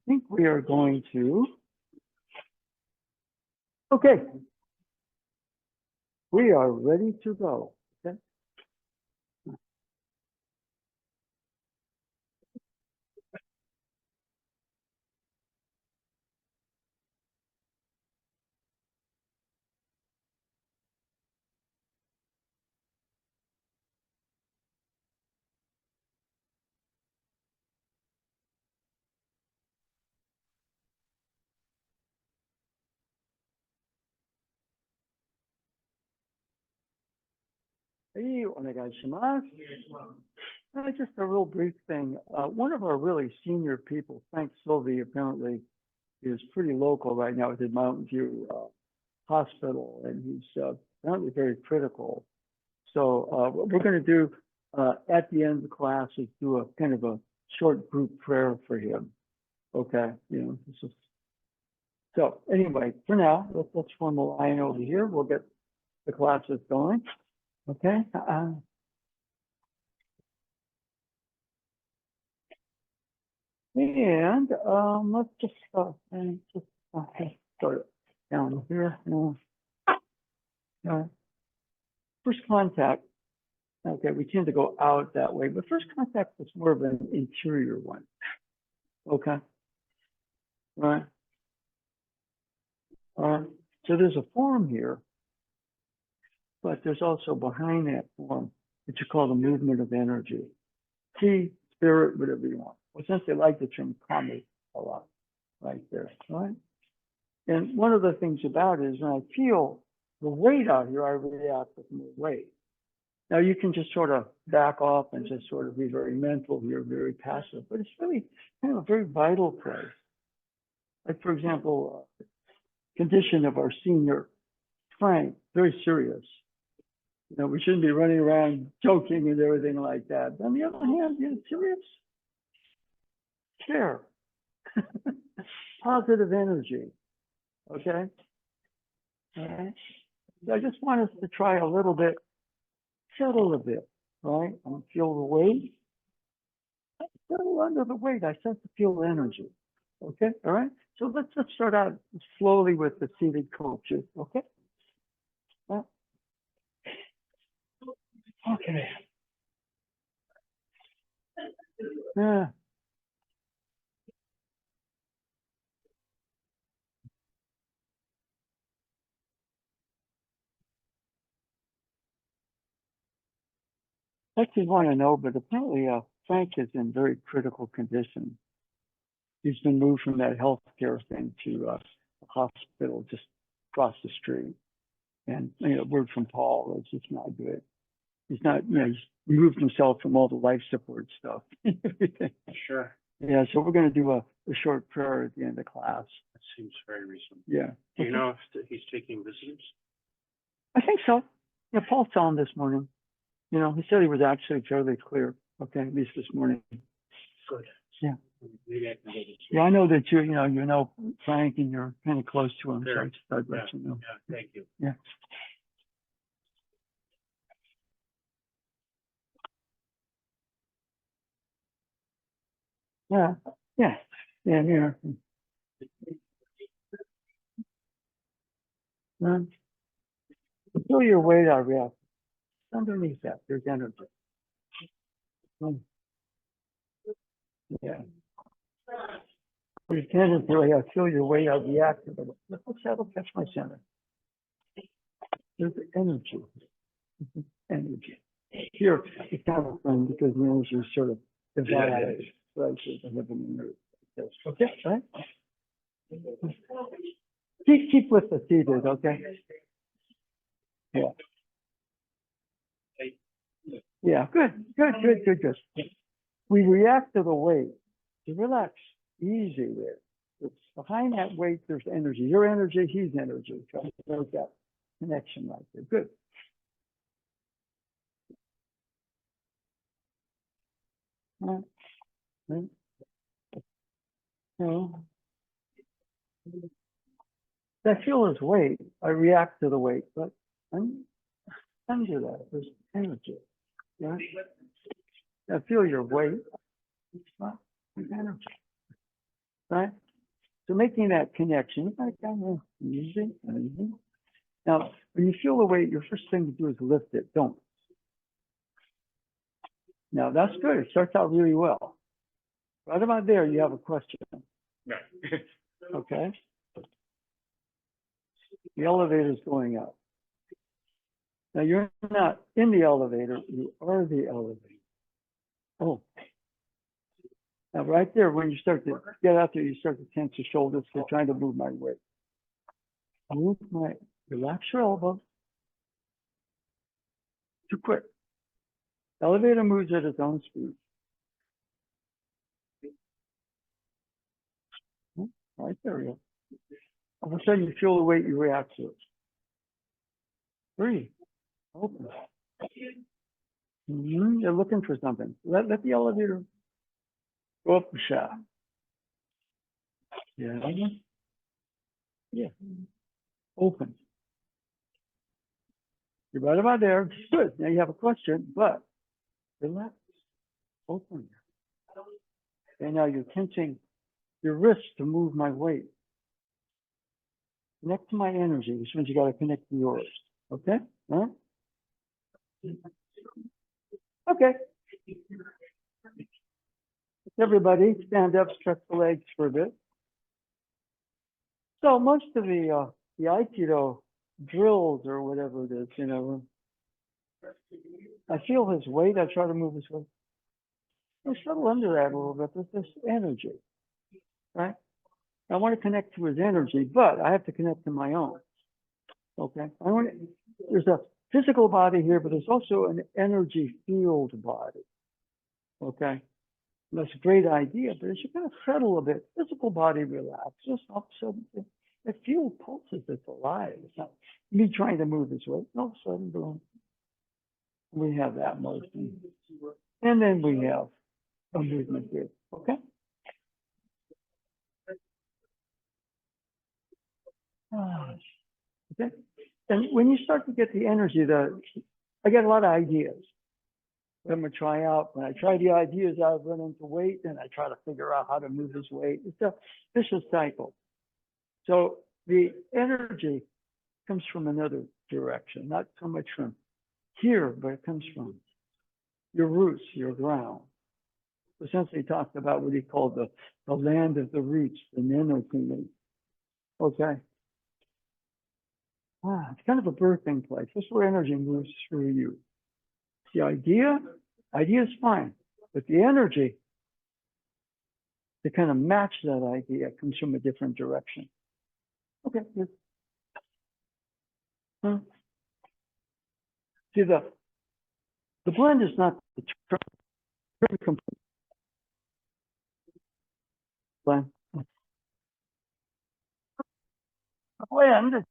think we are going to. Okay. We are ready to go. Okay. Hey, onegaishimasu. Just a real brief thing. One of our really senior people, Frank Sylvie, apparently is pretty local right now at the Mountain View Hospital, and he's apparently very critical. So what we're going to do at the end of the class is do a kind of a short group prayer for him. Okay, so anyway, for now, let's form a line over here. We'll get the classes going. Okay. And let's just start it down here. First contact. Okay, we tend to go out that way, but first contact is more of an interior one. Okay. Right. So there's a form here, but there's also behind that form what you call the movement of energy. Chi, spirit, whatever you want. Well, since they like the term kami a lot, right there, right? And one of the things about it is when I feel the weight out here, I react with more weight. Now you can just sort of back off and just sort of be very mental here, very passive, but it's really kind of a very vital place. Like for example, condition of our senior Frank, very serious. You know, we shouldn't be running around joking and everything like that. But on the other hand, you're serious. Care. Positive energy. Okay? All right. So I just want us to try a little bit, settle a bit, right? And feel the weight. Settle under the weight. I start to feel energy. Okay? All right? So let's start out slowly with the seated coaches. Okay? Okay. Yeah. I actually want to know, but apparently Frank is in very critical condition. He's been moved from that healthcare thing to a hospital just across the street. And, you know, word from Paul, it's just not good. He's not, you know, he's removed himself from all the life support stuff. Sure. Yeah, so we're going to do a short prayer at the end of class. That seems very reasonable. Yeah. Do you know if he's taking visitors? I think so. Yeah, Paul saw him this morning. You know, he said he was actually fairly clear. Okay, at least this morning. Good. Yeah. Maybe I can go this way. Yeah, I know that you know Frank, and you're kind of close to him. Very. So I'd let you know. Yeah, thank you. Yeah. Yeah. Yeah. Yeah. Here. Feel your weight out, yeah. Underneath that, there's energy. Yeah. You can't really feel your weight out, react to the that'll catch my center. There's energy. Energy. Here, it's kind of fun because the energy is sort of divided. Right, so the heaven and earth. Okay, right? Keep with the seated, okay? Yeah. Yeah, good. We react to the weight. So relax, easy there. It's behind that weight, there's energy. Your energy, he's energy. So there's that connection right there. Good. Right. No. I feel his weight. I react to the weight, but I'm under that. There's energy. Yeah. I feel your weight. It's not energy. right? So making that connection, like kind of easy, easy. Now, when you feel the weight, your first thing to do is lift it. Don't. Now, that's good. It starts out really well. Right about there, you have a question. Okay? The elevator's going up. Now, you're not in the elevator. You are the elevator. Oh. Now, right there, when you start to get out there, you start to tense your shoulders. So trying to move my weight. Relax your elbow. Too quick. Elevator moves at its own speed. Right there, you go. All of a sudden, you feel the weight, you react to it. Breathe. Open. You're looking for something. Let the elevator go up the shaft. Yeah. Yeah. Open. You're right about there. Good. Now you have a question, but relax. Open. And now you're tensing your wrist to move my weight. Connect to my energy, which means you got to connect to yours. Okay? All right? Okay. Everybody, stand up, stretch the legs for a bit. So most of the Aikido drills or whatever it is, you know, I feel his weight. I try to move his weight. I settle under that a little bit. There's this energy, right? I want to connect to his energy, but I have to connect to my own. Okay. There's a physical body here, but there's also an energy field body. Okay. That's a great idea, but as you kind of settle a bit, physical body relaxes. All of a sudden, the field pulses. It's alive. It's not me trying to move his weight. All of a sudden, boom, we have that motion. And then we have a movement here. Okay. Okay. And when you start to get the energy, I get a lot of ideas. I'm gonna try out. When I try the ideas, I run into weight, and I try to figure out how to move his weight. It's a vicious cycle. So the energy comes from another direction, not so much from here, but it comes from your roots, your ground. So Sensei talked about what he called the land of the roots, the Nenokuni. Okay. It's kind of a birthing place. This is where energy moves through you. The idea is fine, but the energy to kind of match that idea comes from a different direction. Okay. See, the blend is not the complete blend. The blend.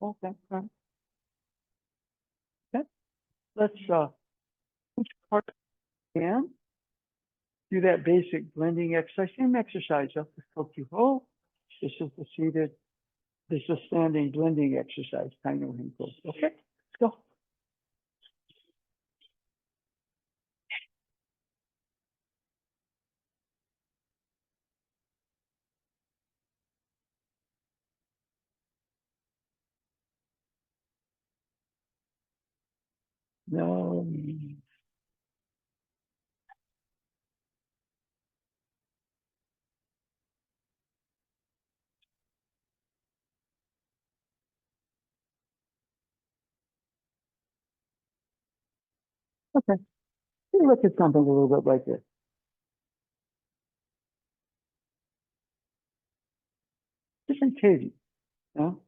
Okay. Okay. Let's each part can do that basic blending exercise. Same exercise. Up the kote. This is the seated. This is standing blending exercise. Taino hinko. Okay. Let's go. No. Okay. Let's look at something a little bit like this. Different cadence. No?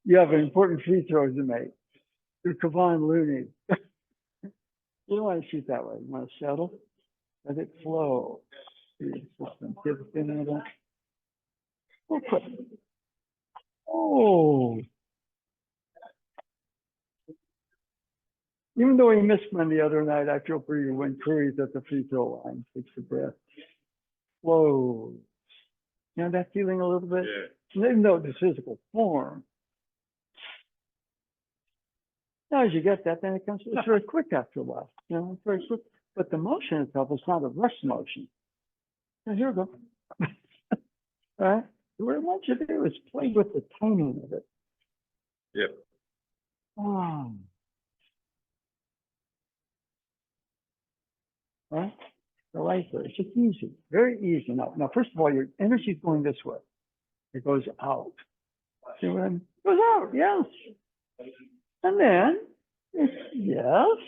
You have an important free throw to make. You're Kavan Looney. You don't want to shoot that way. You want to settle, let it flow. Okay. Oh. Even though he missed one the other night, I feel for you when Curry's at the free throw line. Takes a breath. Whoa. You know that feeling a little bit? Yeah. Even though the physical form. Now, as you get that, then it comes, it's very quick after a while. You know, it's very quick. but the motion itself is not a rush motion. Now, here we go. All right. What I want you to do is play with the timing of it. Yep. Oh. All right. So right there. It's just easy. Very easy. Now, first of all, your energy is going this way. It goes out. See what I'm, it goes out, yes. And then, it's, yes.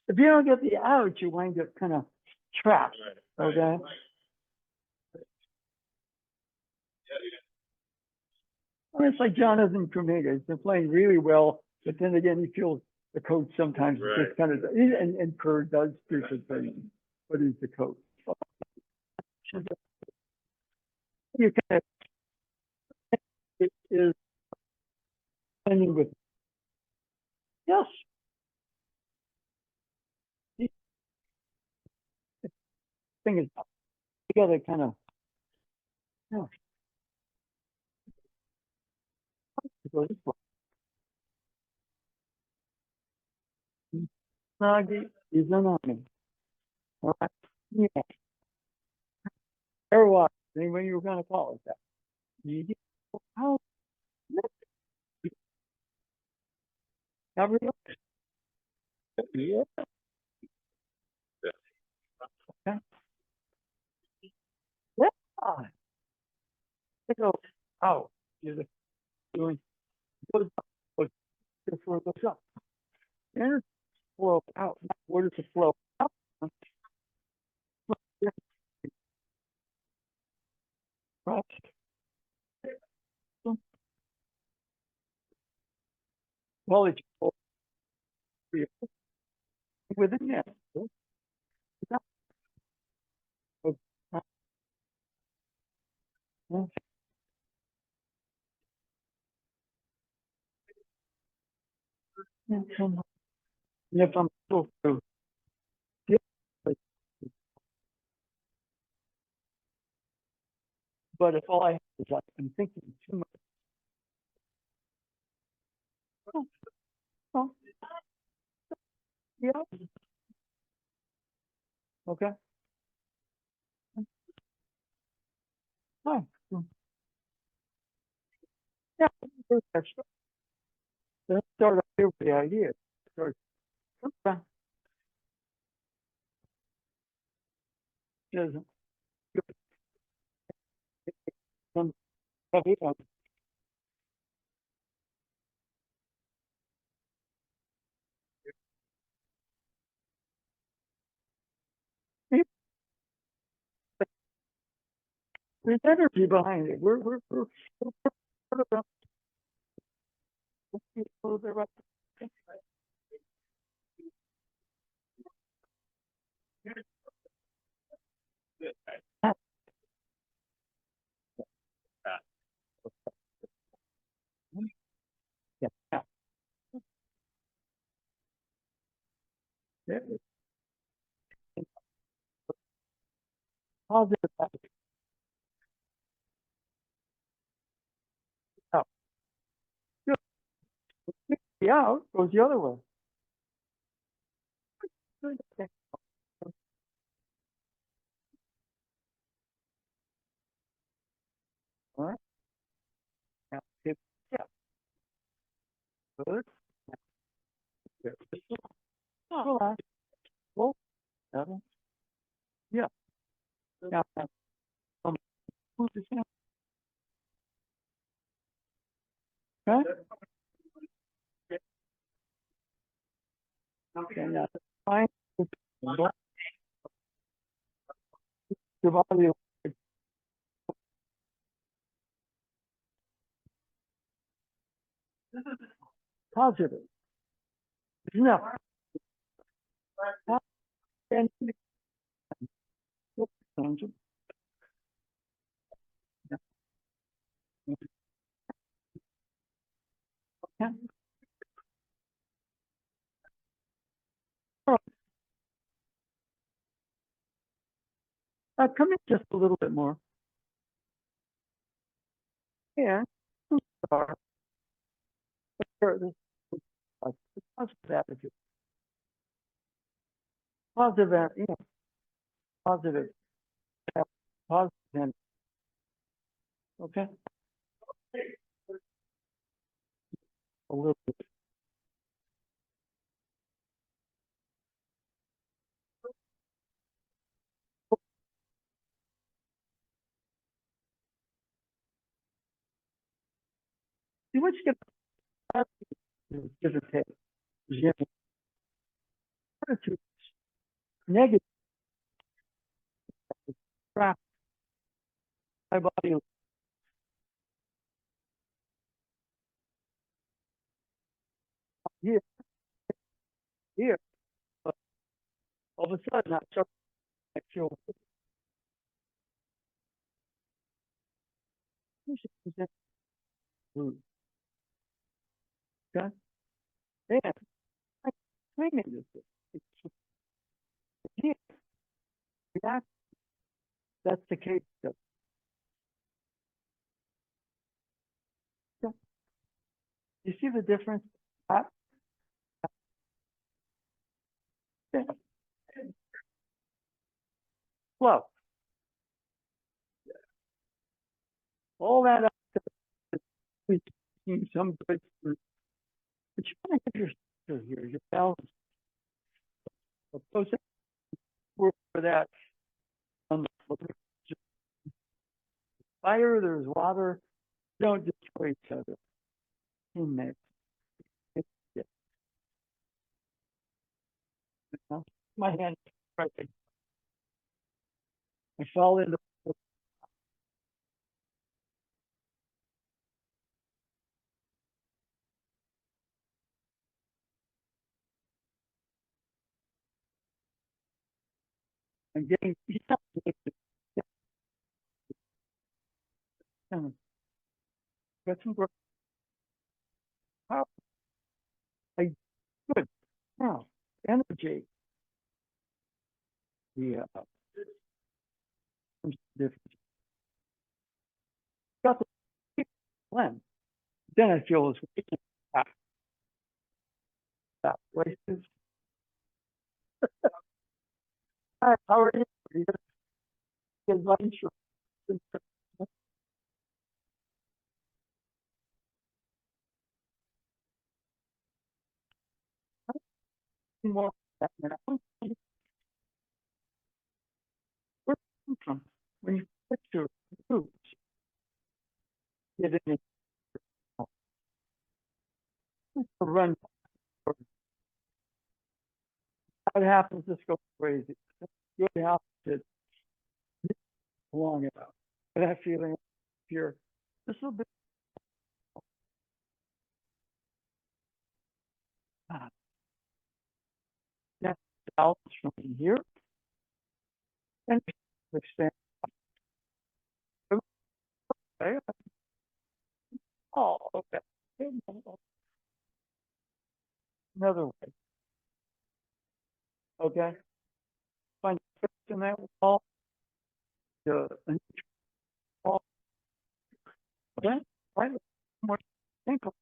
If you don't get the out, you wind up kind of trapped, okay? I mean, it's like Jonathan Kuminga. He's been playing really well, but then again, he feels the coach sometimes Right. just kind of, and Kerr does stupid things, but he's the coach. You kind of, it is playing with, yes. The thing is, you gotta kind of, yeah, it goes this way. Nage is an army. All right. Yeah. Or what? Anyway, you were going to call it that. You get how every yeah. Okay. Yeah. It goes out. You're doing goes up, goes before it goes up. Energy flow out. Where does it flow out? Right. Well, it's within that. And if I'm so but if all I have is like I'm thinking too much. Oh, yeah. Okay. Oh, yeah. Let's start up here with the idea. Start. Okay. There's some heavy on. There's energy behind it. We're part of a little bit right. Yeah. Yeah. Yeah. Positive attitude. Out. Good. The out goes the other way. Good. Okay. All right. Now, tip. Yeah. Good. There. Relax. Well, settle. Yeah. Now, move this in. Okay. Okay. Now, find your body positive. Enough. And come in just a little bit more. Yeah. Start. Positive attitude. positive, positive, positive, energy, okay? A little bit. See what you get, give or take. Yeah. Attitude, negative, crap, my body, here, here, but all of a sudden, I start, I feel, rude, okay? And I'm claiming this, it's, here, react, that's the case, you see the difference? Uh, Flow, all that up to some breakthrough, but you want to get your here, your balance. Suppose for that, fire, there's water, don't destroy each other. Teammates. Yeah. My hand, right there. I fell into, I'm getting, got some power. I good now energy. Yeah, different. Got the blend. Then I feel this weight. That wasted. Hi, how are you? Are you gonna get lunch or more? Where you come from? When you put your food, get in it, run. What happens? This goes crazy. Good happens is long enough. That feeling here. This will be that balance from here and extend. Okay. Oh, okay. Another way. Okay. Find in that wall. The wall. Okay. Right. More ankle.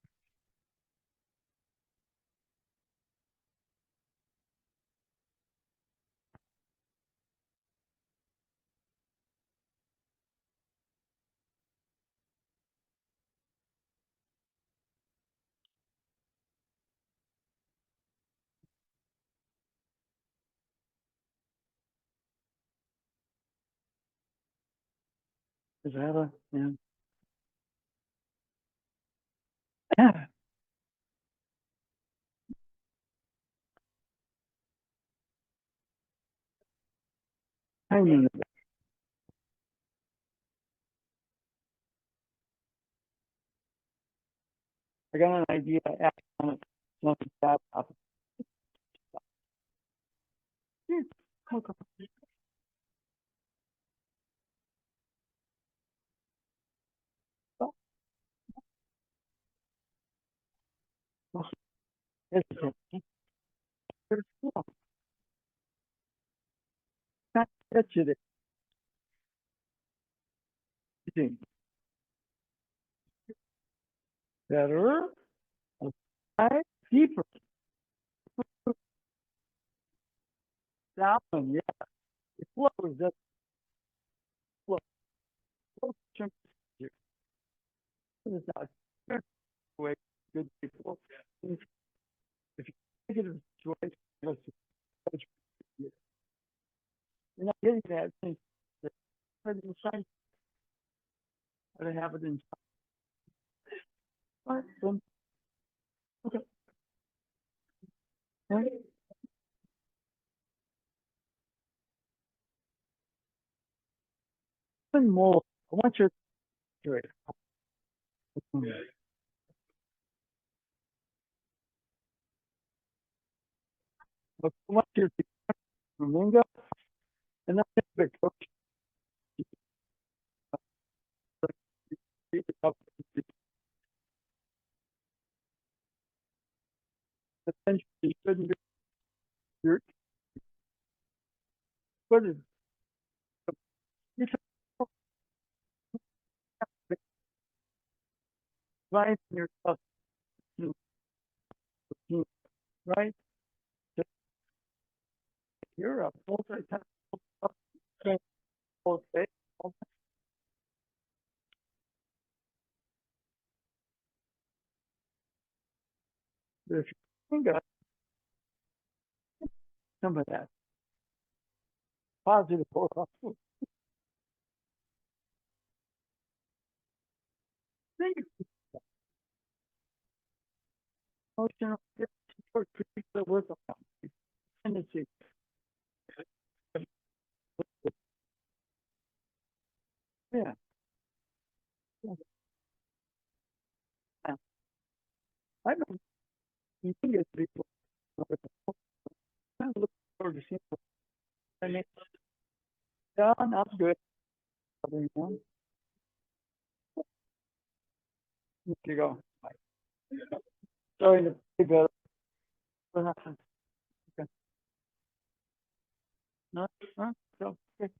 Is that a yeah? I mean, I got an idea. Act on it. Something bad happens. Here, look up. Oh, oh, hesitant. There's no, not get you there. Better. Okay. Deeper. That one, yeah. It flows, that flow. It's not way good people. If you negative choice, you're not getting that thing. But inside, but I have it inside. All right, then, okay. All right. One more. I want you to do it. I want you to flamingo, and then the coach. Then you shouldn't be your what is you should find yourself, right? Just you're a multi-talented state. If you think of some of that positive or think emotional support people work on tendency. Yeah. Yeah. I don't you can get people. I look forward to seeing what I mean. Yeah, not good. You know, you go. Sorry to be better. What happened? Okay. No, no, so, okay.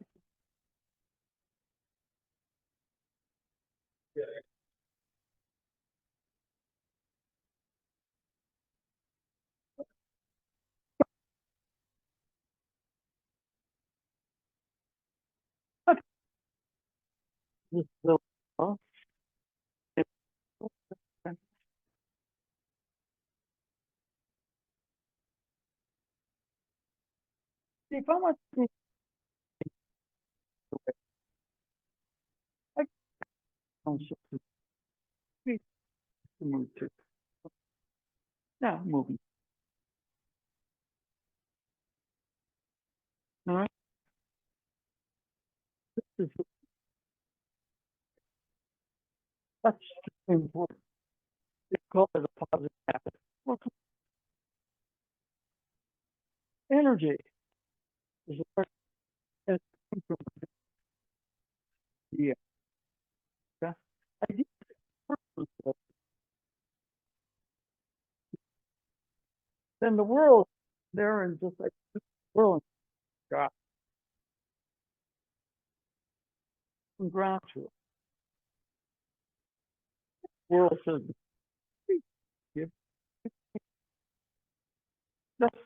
Just so, oh, okay. See, if I want to I don't be move to now moving. All right. This is that's important. It's called it a positive habit. Well, energy is a part of the idea. Idea is then the world there and just like the world got some ground to it. World says give that's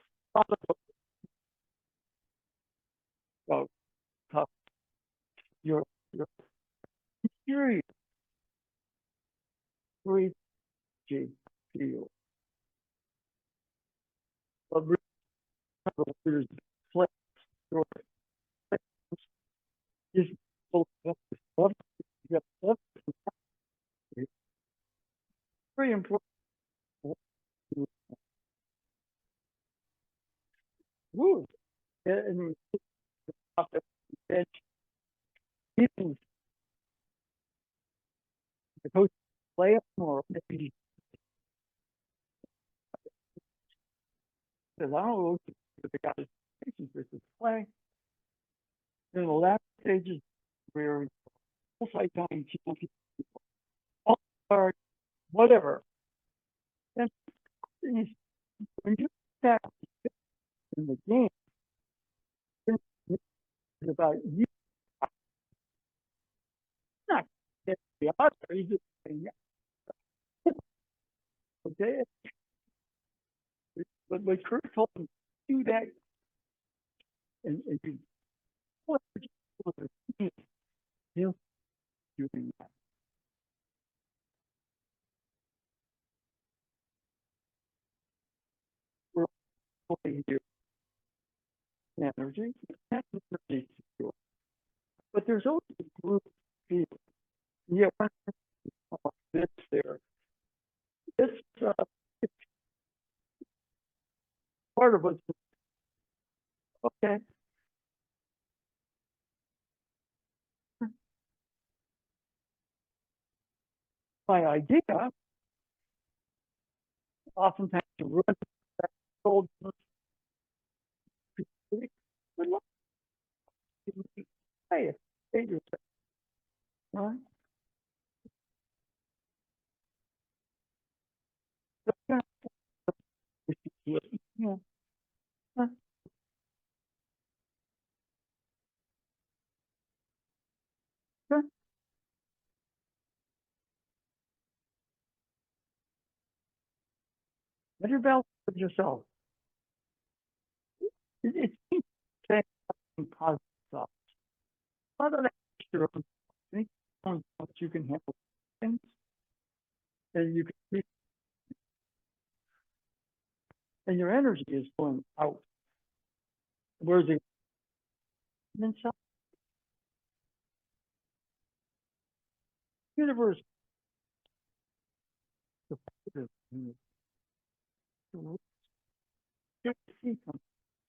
about how your theory three G field of readers flex or is very important. Woo. And even the coach play them or maybe because I don't know if the guys versus play in the last stages where multi-time champion, all star, whatever. And when you start in the game, it's about you not getting the other. You just saying, yeah, okay. But Kurt told him do that and you, what would you do with it? You doing that. We're only here energy, that's energy secure. But there's always a group feel. Yeah, when this there, this it's part of what's okay. My idea, oftentimes to run that old would like to say it, say yourself, right? That's kind of, yeah, huh, huh. Let your belt with yourself. It's saying positive stuff. Other than extra, think on what you can handle things, and you can keep, and your energy is going out. Where's it inside? Universe, the positive,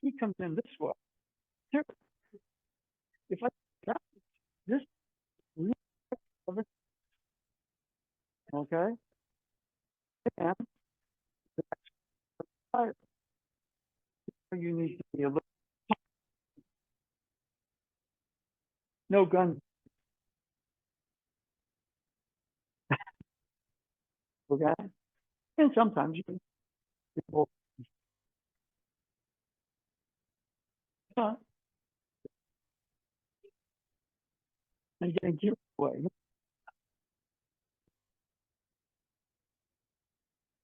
he comes in this way. Here, if I got this, okay, and fire, you need to be a little, no guns, okay? And sometimes you can people, and getting your way.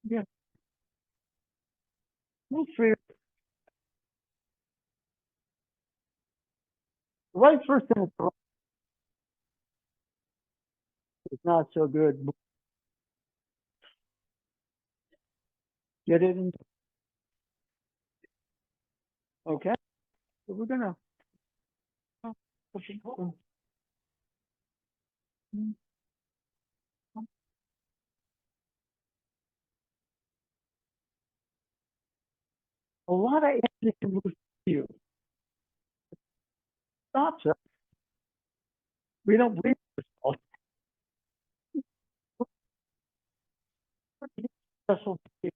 Yeah, no fear. Right first thing is not so good. Get it in, okay? So we're gonna. A lot of energy can move to you. Stops us. We don't believe ourselves. Special people,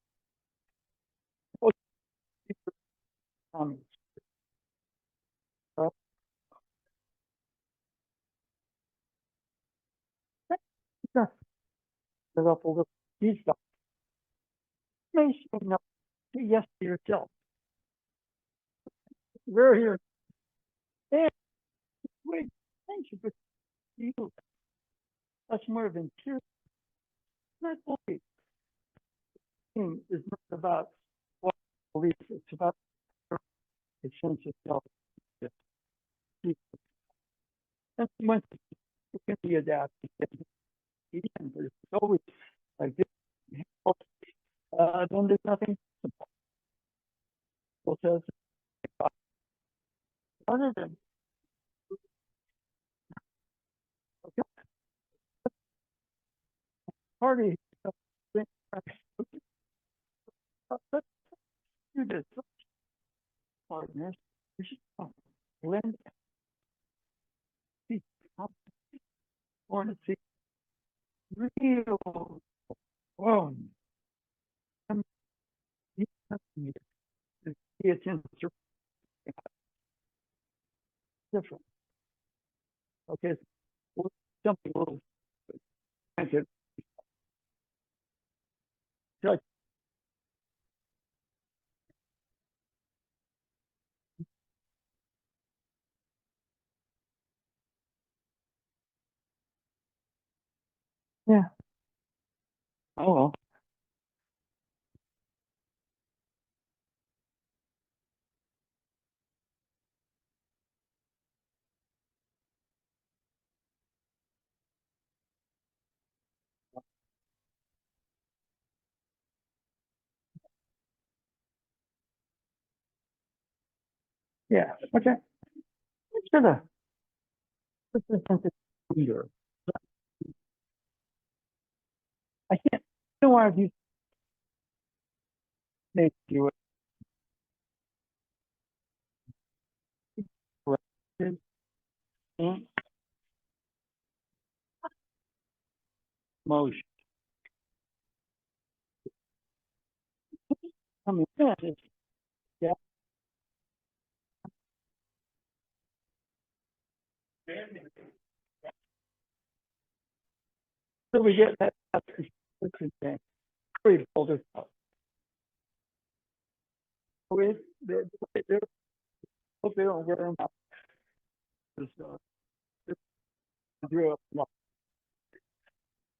uh, set it up a little. These guys may say no, say yes to yourself. We're here. And wait, thank you for you. That's more of interior. Not only thing is not about what belief. It's about a sense of self. And when it can be adapted, but it's always like this. Then there's nothing simple says other than okay, party. Let's do this, partners. We should blend see how want to see real whoa. It's different. Okay, so something a little just yeah. Oh well. Yeah, okay. Let's get a, let's get something here. I can't, I don't want to do make you corrected and motion. I mean, yeah, it's, yeah. So we get that, that's the thing. Three boulders up. With, they hope they don't wear them out. Just, drew up.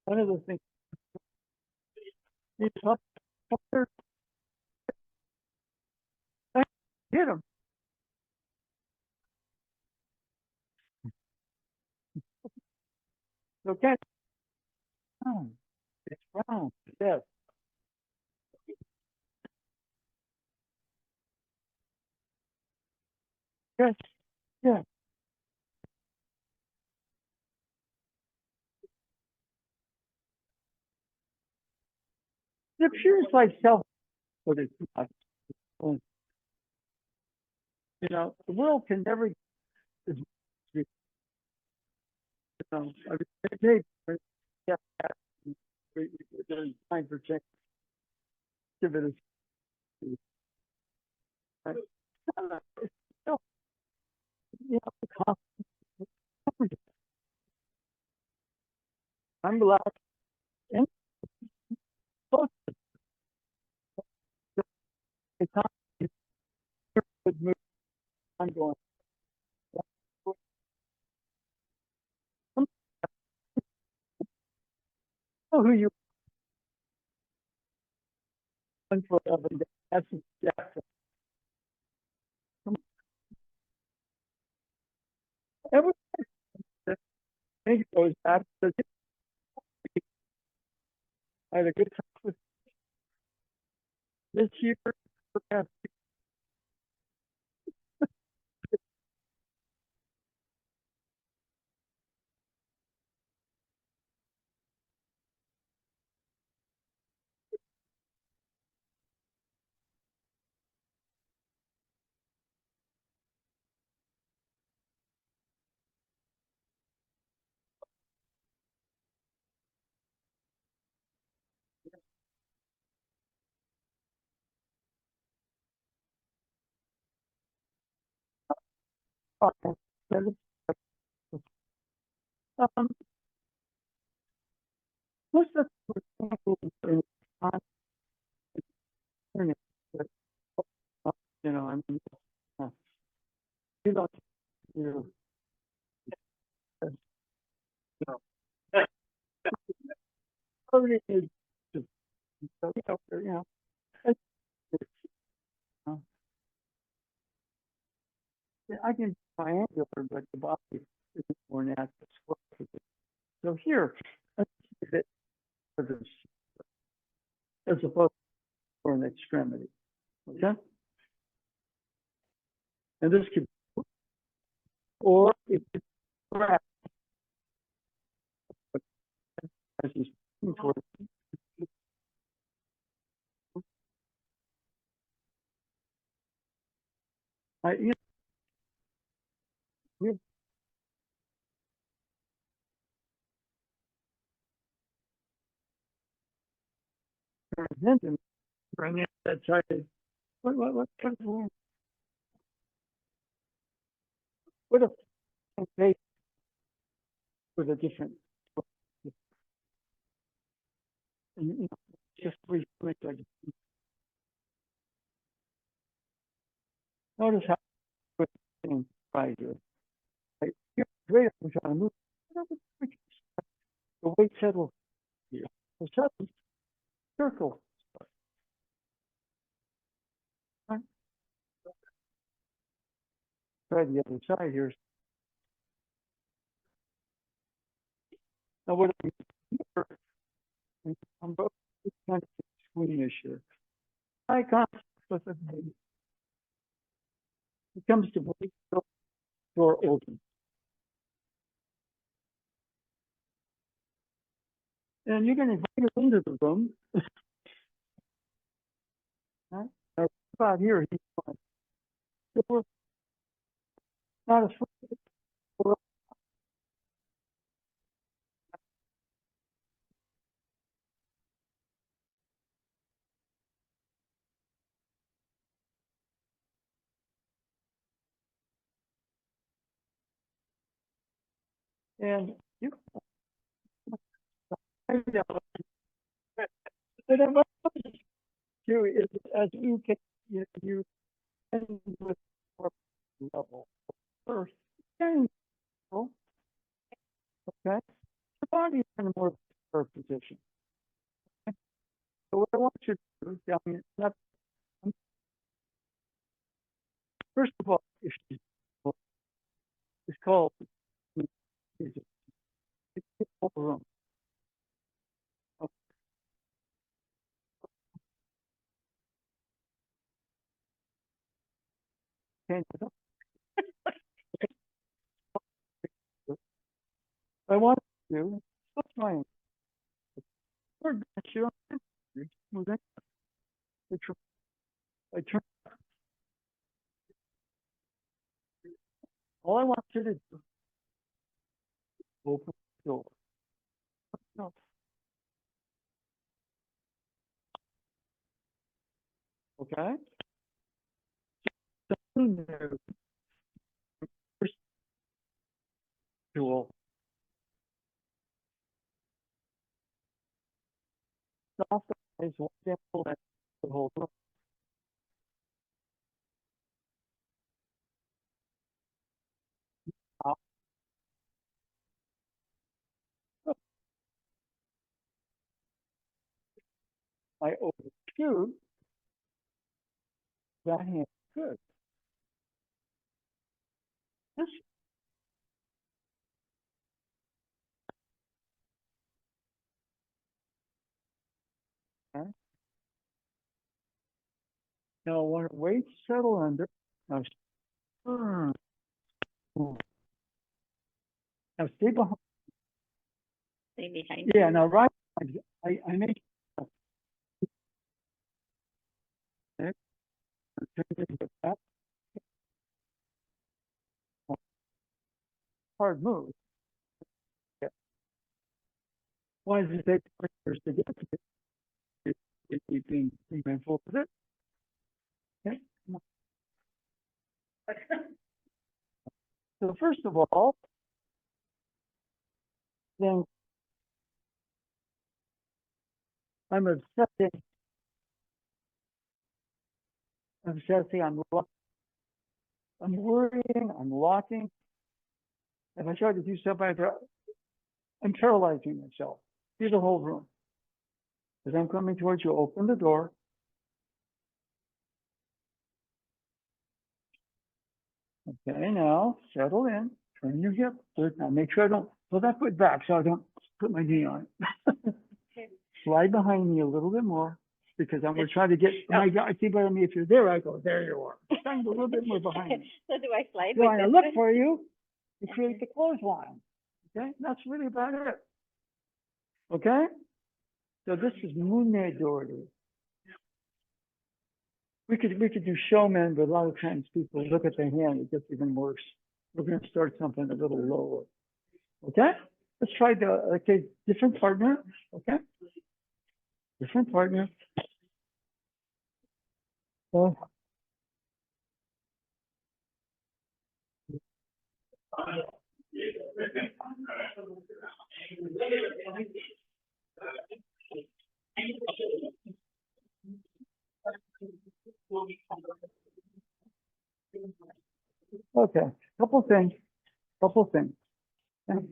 One of the things, you talk, hit them. Okay. Oh, it's round. Yes. Yes. Yeah. It appears like self, but it's not. You know, the world can never, you know, I mean, yeah, there's 9% activity. Right? It's still, you know, I'm allowed and close to the time to move. I'm going. I don't know who you are for every day. That's Jackson. Every thing goes back to I had a good time with this year. Um, most of the people in internet, you know, I mean, uh, you don't, you know, already is, so, you know, it's, uh, yeah, I can triangular, but the body is more natural. So here, let's see if it others as opposed to an extremity. Okay? And this could, or it could perhaps as he's looking for you know, you're presenting bring in that side. What if they with a different and, you know, just reflect like notice how with things right here. Like you're great I'm trying to move. The weight settles here. The settles circle. Right? Try the other side here. Now what I'm both kind of squeamish here. I contact with the He comes to break the door open. And you're going to invite him into the room. Right? Now, about here, he's fine. So we're not afraid. And you, but then what you do is as you can, you end with more level first. Then, okay, the body is in a more prepared position. So what I want you to do, I mean, not, first of all, if you, it's called it's a whole room. Okay, I want you to stop trying. We're you moving. I turn. All I want you to do is open the door. No. Okay? Perceptual. Soft is one example that the whole room. I overshoot that hand. Good. This, okay? Now, when weight settle under, now, now stay behind. Stay behind. Yeah, now right. I make that hard move. Yeah. Why does it take years to get to it? It's being mindful of it. Okay. So first of all, then I'm obsessing, I'm worrying, I'm locking. If I try to do something, I'm paralyzing myself. See the whole room. As I'm coming towards you, open the door. Okay, now settle in, turn your hip. Good. Now make sure I don't pull that foot back so I don't put my knee on it. Slide behind me a little bit more because I'm going to try to get my guy. See by me if you're there, I go, there you are. Trying a little bit more behind me. So do I slide So with I this look one? for you to create the clothesline. Okay, that's really about it. Okay, so this is Mune dori. We could do showman, but a lot of times people look at the hand, it gets even worse. We're going to start something a little lower. Okay, let's try different partner. Okay, different partner. Okay, couple things. Okay.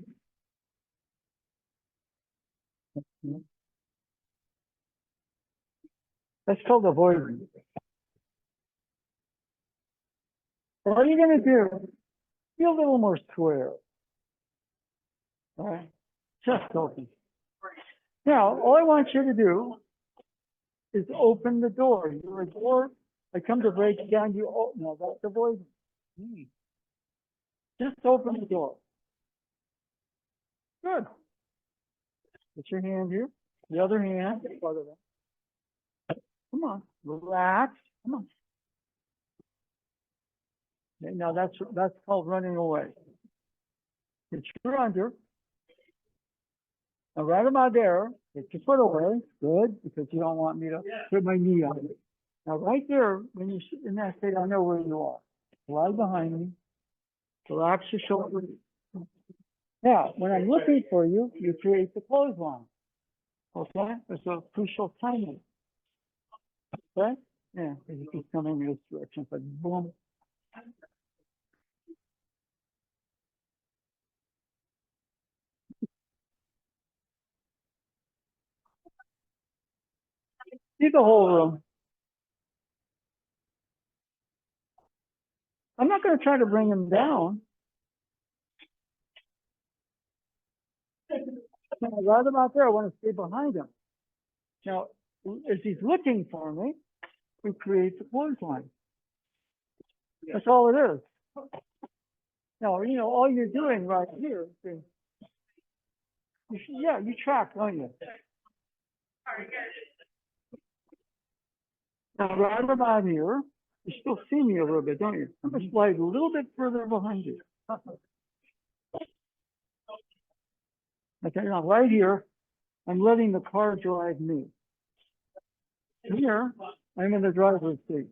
That's called avoidance. What are you going to do? Be a little more square. All right, chest open. Now, all I want you to do is open the door. You're a door. I come to break down. You, oh, no, that's avoidance. Just open the door. Good. Put your hand here. The other hand. Come on. Relax. Come on. Okay, now that's called running away. Get your under. Now right about there, get your foot away. Good, because you don't want me to put my knee on it. Now right there, when you're in that state, I know where you are. Lie behind me. Relax your shoulders. Now, when I'm looking for you, you create the clothesline. Okay? There's a crucial timing. Okay? Yeah, you keep coming in this direction, but boom. See the whole room. I'm not going to try to bring him down. Right about there, I want to stay behind him. Now, as he's looking for me, we create the clothesline. That's all it is. Now, you know, all you're doing right here is, you track, don't you? Now, right about here, you still see me a little bit, don't you? I'm going to slide a little bit further behind you. Okay, now right here, I'm letting the car drive me. Here, I'm in the driver's seat.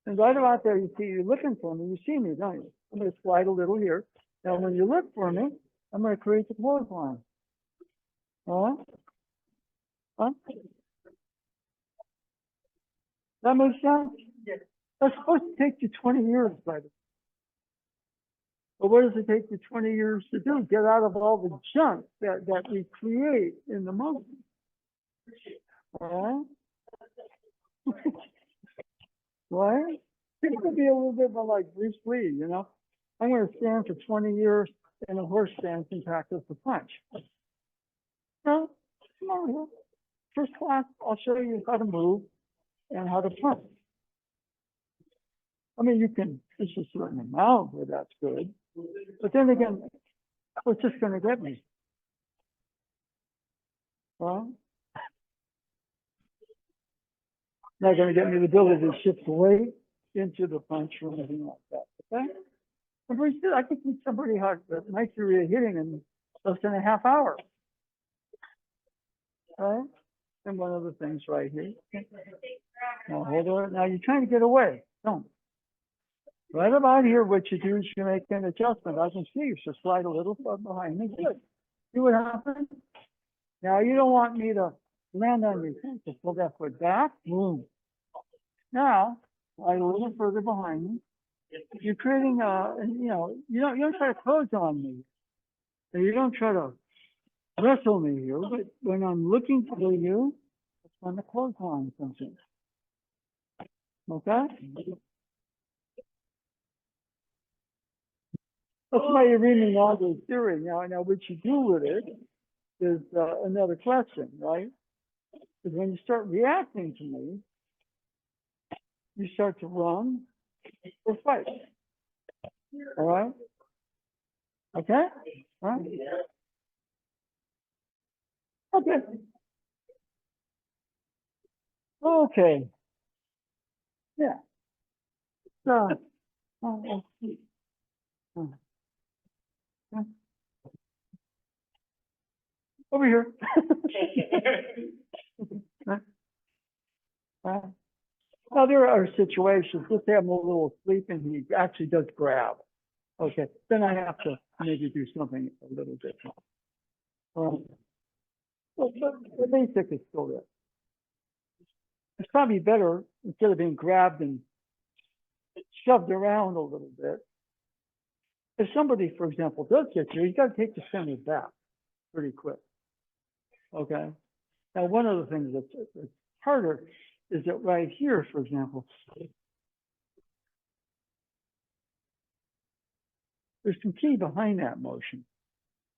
And right about there, you see, you're looking for me. You see me, don't you? I'm going to slide a little here. Now, when you look for me, I'm going to create the clothesline. All right? Huh? That makes sense? Yes. That's supposed to take you 20 years, by the way. But what does it take you 20 years to do? Get out of all the junk that we create in the moment. All right? Right? It could be a little bit more like Bruce Lee, you know? I'm going to stand for 20 years in a horse stance and practice the punch. No, come on here. First class, I'll show you how to move and how to punch. I mean, you can, there's a certain amount where that's good. But then again, what's just going to get me? Well, not going to get me the ability to shift weight into the punch or anything like that. Okay? I can teach somebody how to nice area hitting in less than a half hour. Right? And one of the things right here. Now hold on. Now you're trying to get away. Don't. Right about here, what you do is you make an adjustment. I can see you, so slide a little far behind me. Good. See what happens? Now you don't want me to land on your feet. Just pull that foot back. Boom. Now, slide a little further behind me. You're creating you don't try to close on me. So you don't try to wrestle me here, but when I'm looking for you, it's on the clothesline something. Okay? That's my irimi nage theory. Now what you do with it is another question, right? Because when you start reacting to me, you start to run or fight. All right? Okay? All right? Okay. Okay. Yeah. So, over here. Now there are situations, let's say I'm a little asleep and he actually does grab. Okay, then I have to maybe do something a little different. But the basic is still there. It's probably better, instead of being grabbed and shoved around a little bit, if somebody, for example, does get you got to take the center back pretty quick. Okay. Now, one of the things that's harder is that right here, for example, there's some key behind that motion.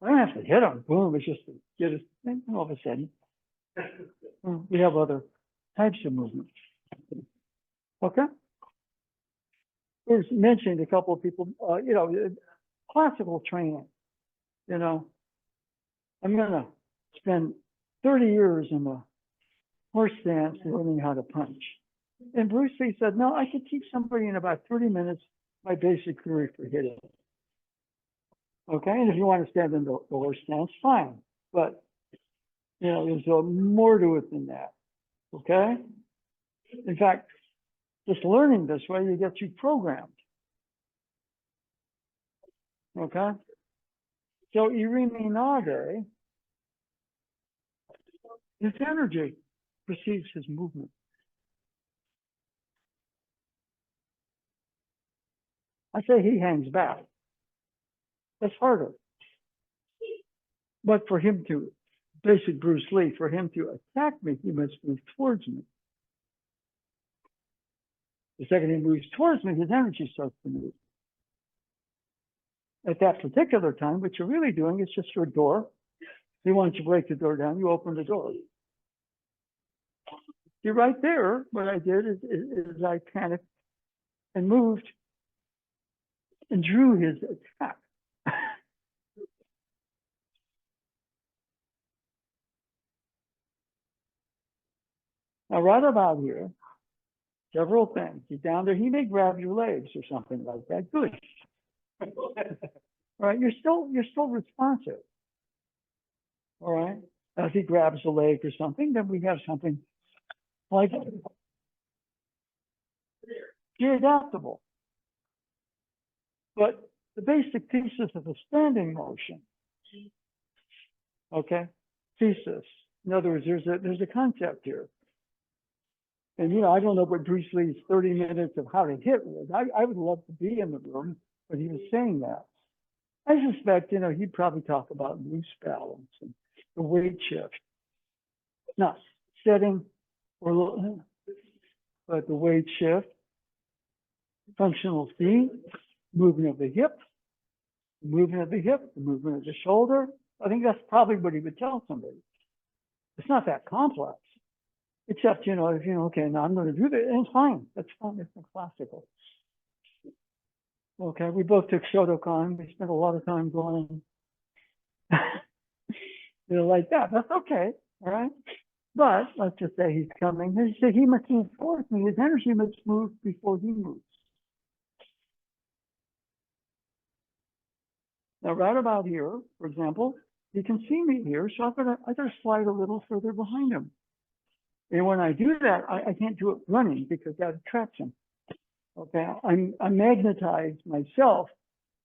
I don't have to hit them. Boom, it's just to get us, and all of a sudden, we have other types of movements. Okay? was mentioning a couple of people, classical training, I'm gonna spend 30 years in the horse stance learning how to punch. And Bruce Lee said, no, I could teach somebody in about 30 minutes my basic theory for hitting. Okay, and if you want to stand in the horse stance, fine. But, there's more to it than that. Okay? In fact, just learning this way, you get you programmed. Okay? So irimi nage, his energy precedes his movement. I say he hangs back. That's harder. But for him to, basic Bruce Lee, for him to attack me, he must move towards me. The second he moves towards me, his energy starts to move. At that particular time, what you're really doing is just your door. He wants to break the door down, you open the door. See, right there, what I did is I panicked and moved and drew his attack. Now, right about here, several things. He's down there, he may grab your legs or something like that. Good. All right, you're still responsive. All right. Now, if he grabs a leg or something, then we have something like you're adaptable. But the basic thesis of the standing motion, okay, thesis. In other words, there's a concept here. And, I don't know what Bruce Lee's 30 minutes of how to hit was. I would love to be in the room, but he was saying that. I suspect, he'd probably talk about loose balance and the weight shift. Not setting, but the weight shift, functional feet, movement of the hip, the movement of the shoulder. I think that's probably what he would tell somebody. It's not that complex. Except, if okay, now I'm going to do that, and it's fine. That's fine. It's classical. Okay, we both took Shotokan. We spent a lot of time going, like that. That's okay, all right? But let's just say he's coming. He must move towards me. His energy must move before he moves. Now, right about here, for example, he can see me here, so I gotta slide a little further behind him. And when I do that, I can't do it running because that attracts him. Okay, I magnetize myself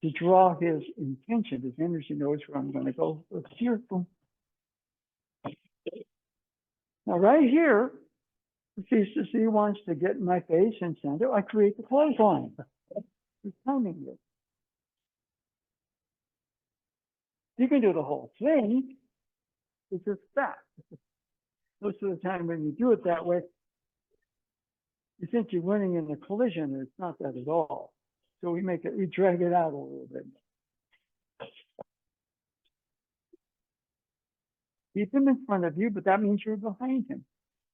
to draw his intention. His energy knows where I'm going to go. Let's here. Boom. Now, right here, if he wants to get in my face and send it, I create the clothesline. He's timing it. You can do the whole thing. It's just that. Most of the time when you do it that way, you think you're winning in the collision, and it's not that at all. So we drag it out a little bit. Keep him in front of you, but that means you're behind him.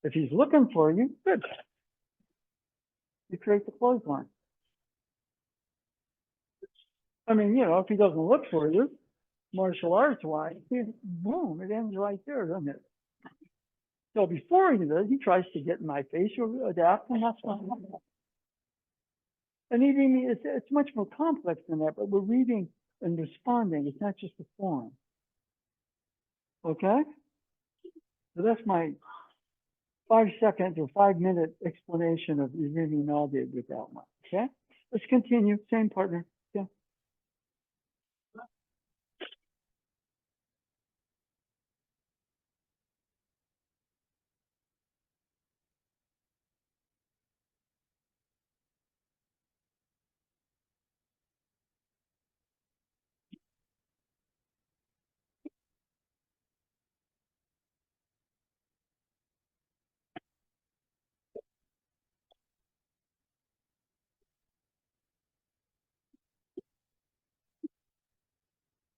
If he's looking for you, good. You create the clothesline. I mean, if he doesn't look for you, martial arts wise, boom, it ends right there, doesn't it? So before he does, he tries to get in my face or adapt, and that's fine. And even it's much more complex than that, but we're reading and responding. It's not just a form. Okay? So that's my 5-second or 5-minute explanation of irimi nage with that one. Okay? Let's continue. Same partner. Yeah.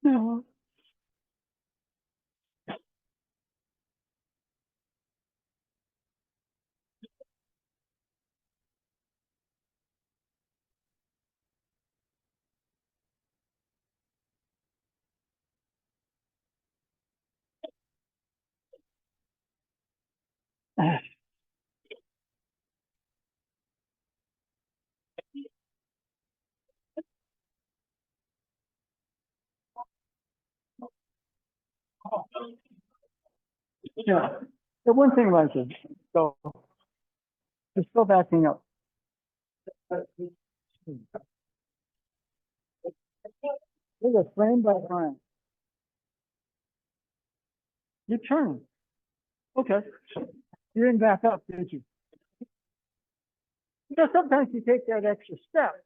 No. Yeah. The one thing about this, so just go backing up. Look at frame by frame. You turn. Okay. You didn't back up, did you? Because sometimes you take that extra step.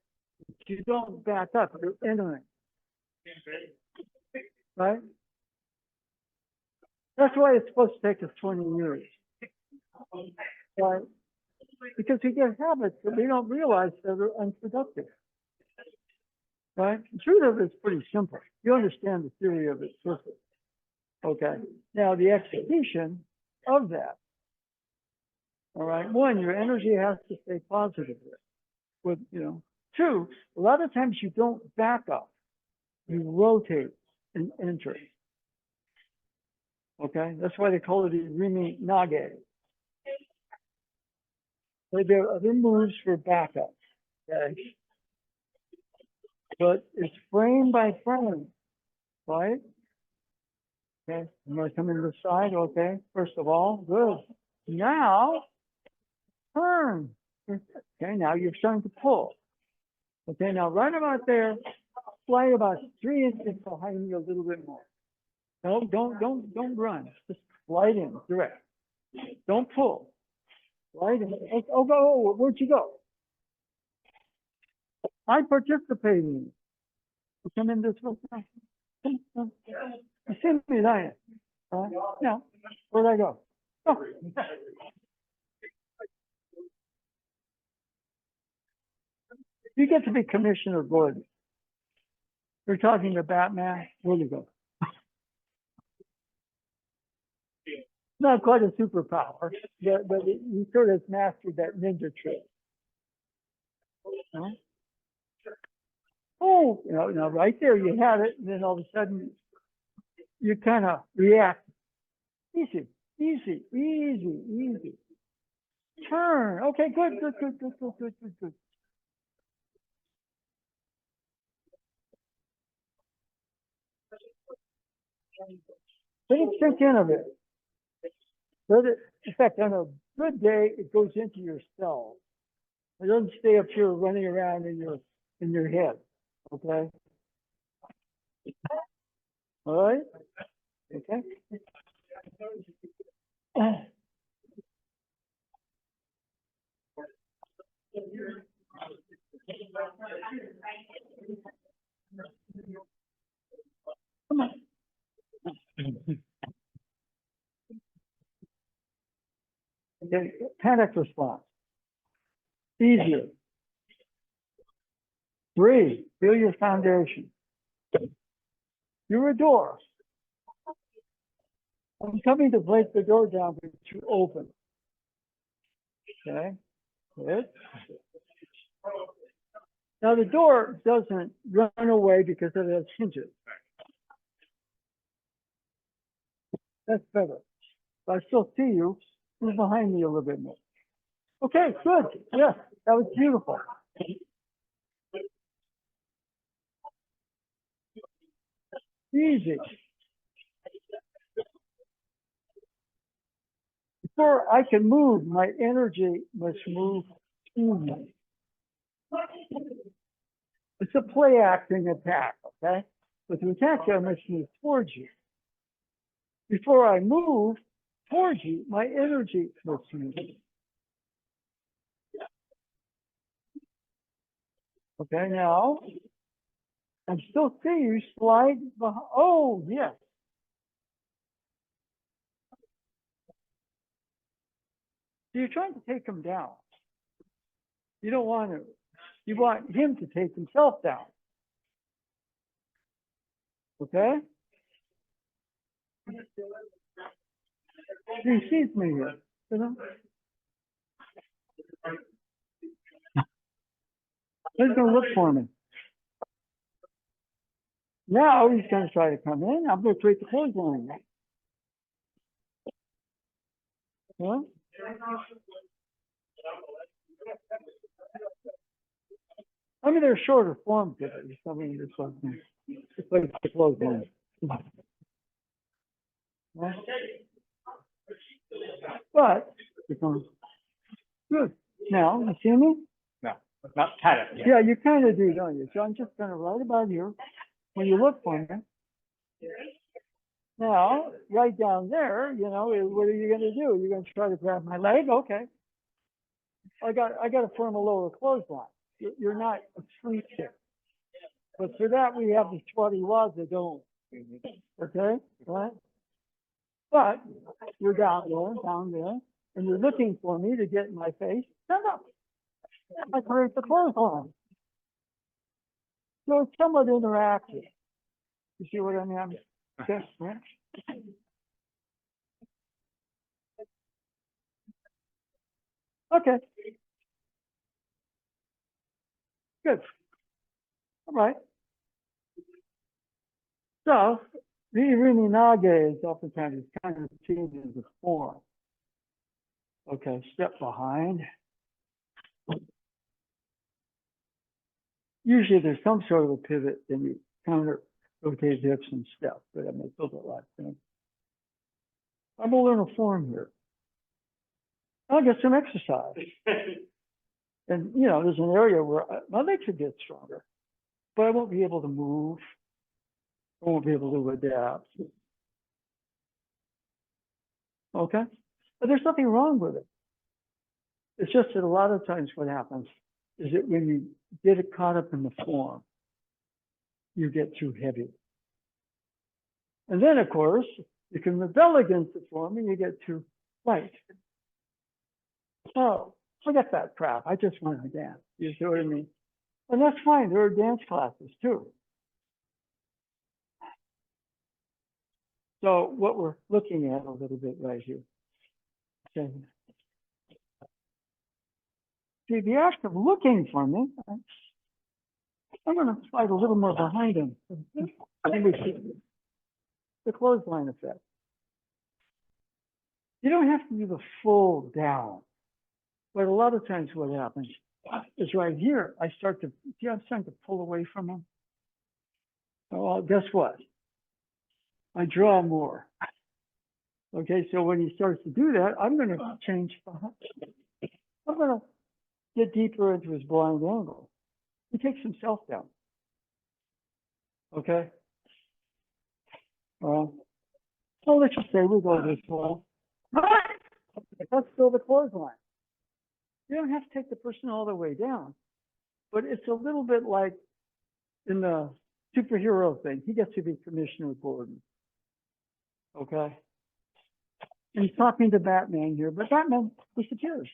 You don't back up, you're entering. Right? That's why it's supposed to take us 20 years. Right? Because we get habits that we don't realize that are unproductive. Right? The truth of it's pretty simple. You understand the theory of it perfectly. Okay. Now the execution of that. All right. One, your energy has to stay positive with, you know. Two, a lot of times you don't back up. You rotate and enter. Okay. That's why they call it irimi, nage. So there are other moves for backup. Okay. But it's frame by frame. Right? Okay. I'm going to come in the side. Okay. First of all, good. Now, turn. Okay. Now you're starting to pull. Okay. Now, right about there, slide about 3 inches behind you a little bit more. No, don't run. Just slide in direct. Don't pull. Slide in. Oh, go. Where'd you go? I participated in it. You come in this way. You see me, don't you? Yeah. Where'd I go? Oh. You get to be Commissioner Gordon. You're talking to Batman. Where'd you go? Not quite a superpower, but he sort of mastered that ninja trick. Huh? Oh, now right there you had it, and then all of a sudden you kind of react. Easy. Turn. Okay, good. Let it sink in a bit. In fact, on a good day, it goes into your cells. It doesn't stay up here running around in your head. Okay. All right. Okay. Come on. Okay. Panic response. Easier. 3, feel your foundation. You're a door. I'm coming to break the door down, but you open. Okay. Good. Now the door doesn't run away because it has hinges. That's better. But I still see you. Move behind me a little bit more. Okay, good. Yes, that was beautiful. Easy. Before I can move, my energy must move through me. It's a play acting attack, okay? But to attack you, I must move towards you. Before I move towards you, my energy must move. Okay, now I still see you slide behind. Oh, yes. So you're trying to take him down. You don't want to. You want him to take himself down. Okay? He sees me here. You know? He's going to look for me. Now he's going to try to come in. I'm going to create the clothesline. Huh? I mean, they're shorter form pivots. I mean, it's like the closed one. But, good. Now, you see me? No, not kind of. Yeah, you kind of do, don't you? So I'm just kind of right about here. When you look for me, now, right down there, you know, what are you going to do? You're going to try to grab my leg? Okay. I got to form a lower clothesline. You're not asleep here. But for that, we have the 20 Wada don't. Okay? Right? But you're down there, and you're looking for me to get in my face. Stand up. I create the clothesline. So it's somewhat interactive. You see what I mean? Okay. Right? Okay. Good. All right. So the irimi nage is oftentimes kind of changes the form. Okay, step behind. Usually there's some sort of a pivot, then you counter rotate hips and step, but I mean, it's a little like thing. I'm gonna learn a form here. I'll get some exercise. And you know, there's an area where my legs would get stronger, but I won't be able to move. I won't be able to adapt. Okay? But there's nothing wrong with it. It's just that a lot of times what happens is that when you get it caught up in the form, you get too heavy. And then, of course, you can rebel against the form and you get too light. Oh, forget that crap. I just want to dance. You see what I mean? And that's fine. There are dance classes too. So what we're looking at a little bit right here. Okay. See, the act of looking for me, I'm going to slide a little more behind him. The clothesline effect. You don't have to do the full down. But a lot of times what happens is right here, I'm starting to pull away from him. Well, guess what? I draw more. Okay, so when he starts to do that, I'm going to change. I'm going to get deeper into his blind angle. He takes himself down. Okay? Well, let's just say we go this way. That's still the clothesline. You don't have to take the person all the way down, but it's a little bit like in the superhero thing. He gets to be Commissioner Gordon. Okay? And he's talking to Batman here, but Batman disappears.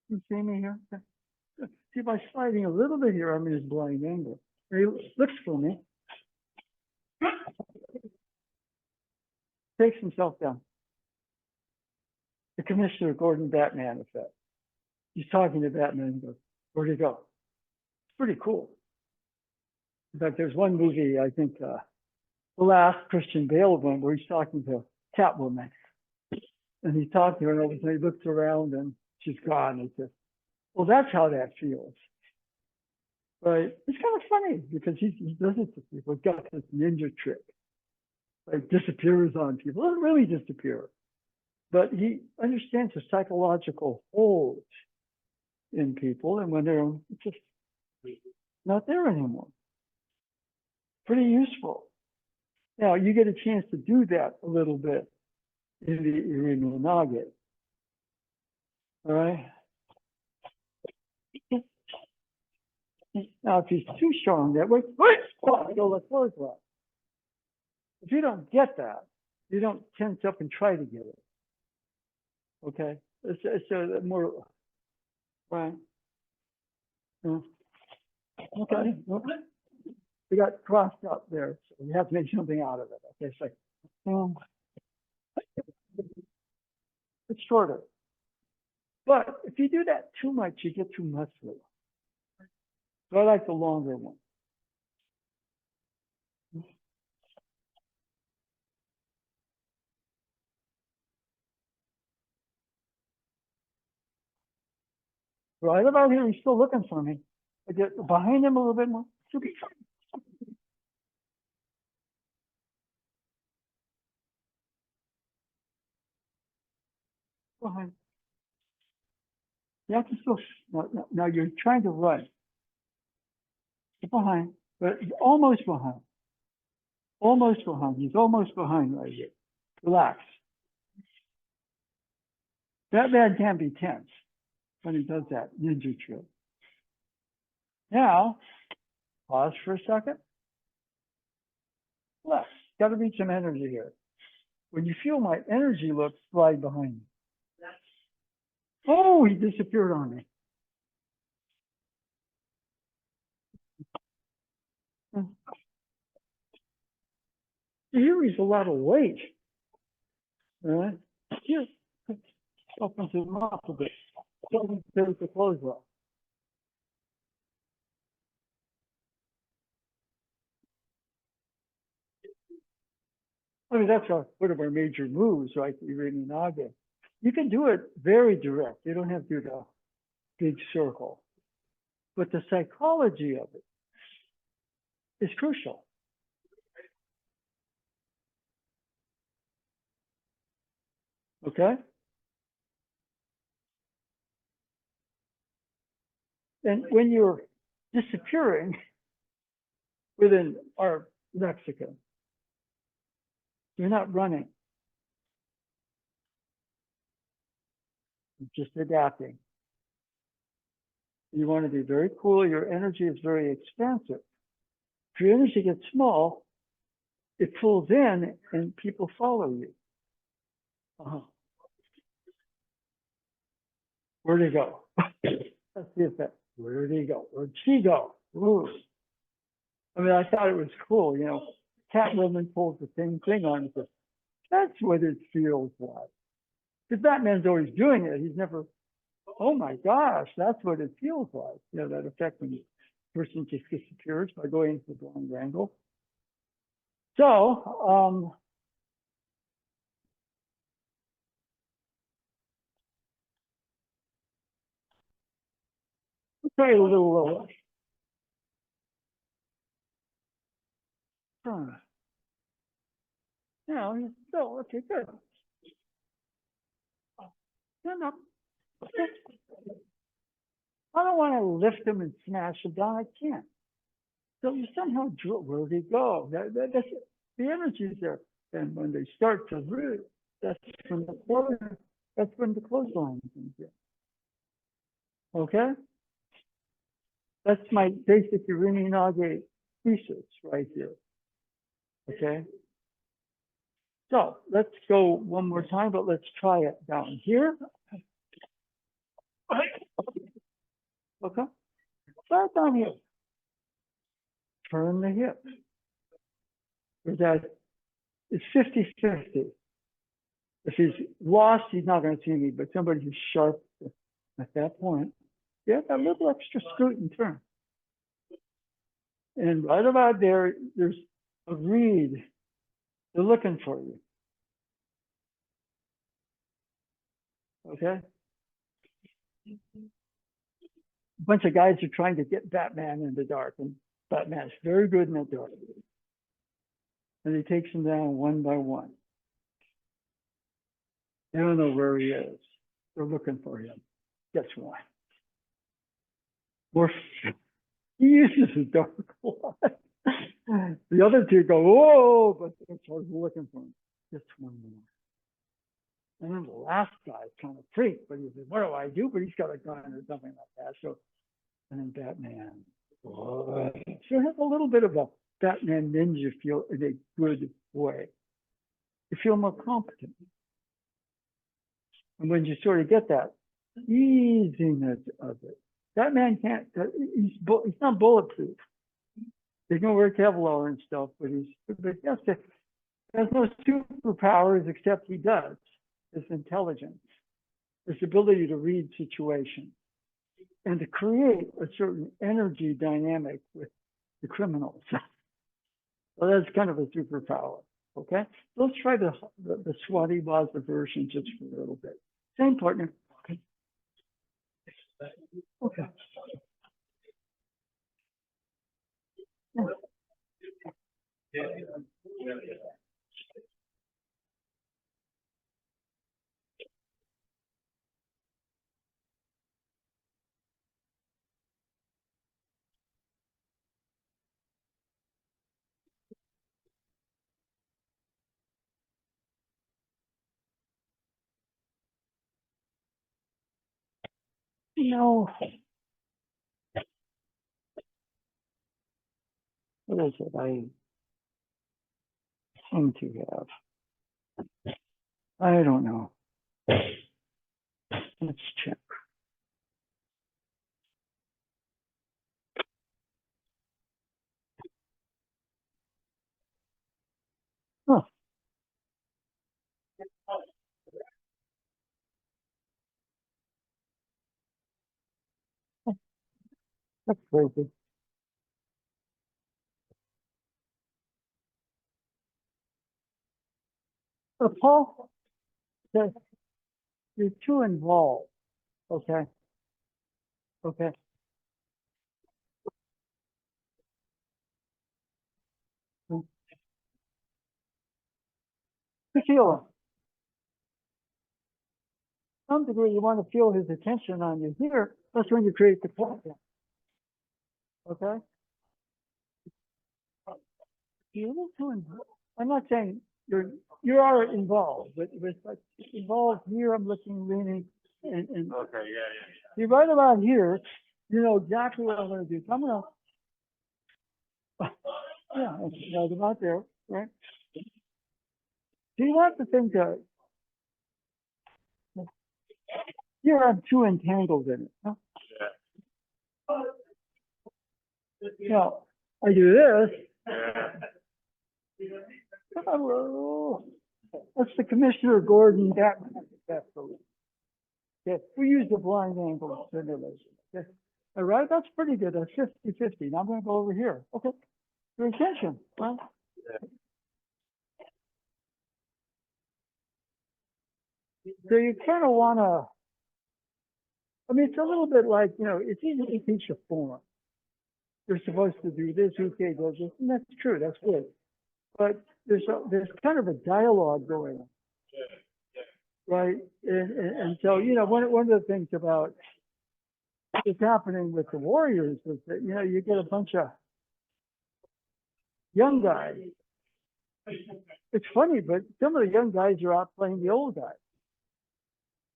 You see me here? See, by sliding a little bit here, I'm in his blind angle. He looks for me. Takes himself down. The Commissioner Gordon Batman effect. He's talking to Batman and goes, where'd he go? It's pretty cool. In fact, there's one movie, I think, the last Christian Bale one, where he's talking to Catwoman. And he's talking to her, and all of a sudden he looks around and she's gone. And he says, well, that's how that feels. Right? It's kind of funny because he does it to people. He's got this ninja trick. Like disappears on people. Doesn't really disappear. But he understands the psychological hold in people, and when they're just not there anymore. Pretty useful. Now, you get a chance to do that a little bit in the irimi nage. All right? Now, if he's too strong that way, go let's close that. If you don't get that, you don't tense up and try to get it. Okay? It's a more, right? Okay. We got crossed up there, so we have to make something out of it. Okay, so it's shorter. But if you do that too much, you get too muscular. So I like the longer one. Right about here, he's still looking for me. I get behind him a little bit more. Behind. You have to still, now you're trying to run. Get behind, but he's almost behind. Almost behind. He's almost behind right here. Relax. That man can be tense when he does that ninja trick. Now, pause for a second. Relax. Got to read some energy here. When you feel my energy look, slide behind me. Oh, he disappeared on me. Here he's a lot of weight. All right. Here, opens him up a bit. There's the clothes off. I mean, that's one of our major moves, right? The irimi nage. You can do it very direct. You don't have to do the big circle. But the psychology of it is crucial. Okay? And when you're disappearing within our lexicon, you're not running. You're just adapting. You want to be very cool. Your energy is very expansive. If your energy gets small, it pulls in and people follow you. Where'd he go? Let's see if that, where'd he go? Where'd she go? Ooh. I mean, I thought it was cool, you know. Catwoman pulls the same thing on me. That's what it feels like. Because Batman's always doing it. He's never, oh my gosh, that's what it feels like. You know, that effect when the person just disappears by going into the wrong angle. So, let's try a little now, he's still, okay, good. Stand up. I don't want to lift him and smash him down. I can't. So you somehow drill. Where'd he go? That's it. The energy's there. And when they start to root, that's when the clothesline comes in. Okay? That's my basic irimi nage thesis right here. Okay? So let's go one more time, but let's try it down here. Okay? Try it down here. Turn the hip. That it's 50-50. If he's lost, he's not going to see me, but somebody who's sharp at that point, yeah, that little extra scoot and turn. And right about there, there's a reed. They're looking for you. Okay? A bunch of guys are trying to get Batman in the dark, and Batman's very good in the dark. And he takes them down one by one. They don't know where he is. They're looking for him. Guess what? He uses a dark light. The other two go, whoa, but they're sort of looking for him. Just one more. And then the last guy's kind of freaked, but he said, what do I do? But he's got a gun or something like that. So, and then Batman. So it has a little bit of a Batman ninja feel in a good way. You feel more competent. And when you sort of get that easiness of it, that man can't, he's not bulletproof. There's no wear Kevlar and stuff, but he has no superpowers except he does. His intelligence, his ability to read situations, and to create a certain energy dynamic with the criminals. So that's kind of a superpower. Okay, let's try the Swati Wada version just for a little bit. Same partner. Okay. Okay. No. What is it? I seem to have. I don't know. Let's check. Huh. That's crazy. Paul says you're too involved. Okay. Okay. You feel him. Some degree you want to feel his attention on you here. That's when you create the problem. Okay. You're a little too involved. I'm not saying you are involved, but like involved here. I'm looking, leaning, and Okay, yeah. you're right about here. You know exactly what I'm going to do. So I'm going to, yeah, right about there, right? Do you want the thing to? Here I'm too entangled in it. Huh? Now I do this. Hello. That's the Commissioner Gordon Gatman. Okay, we use the blind angle simulation. Okay. All right, that's pretty good. That's 50-50. Now I'm going to go over here. Okay. Your attention. Right? So you kind of want to, I mean, it's a little bit like, you know, it's easy to teach a form. You're supposed to do this, okay, does this, and that's true, that's good. But there's kind of a dialogue going on, right? And so, you know, one of the things about what's happening with the Warriors is that, you know, you get a bunch of young guys. It's funny, but some of the young guys are out playing the old guys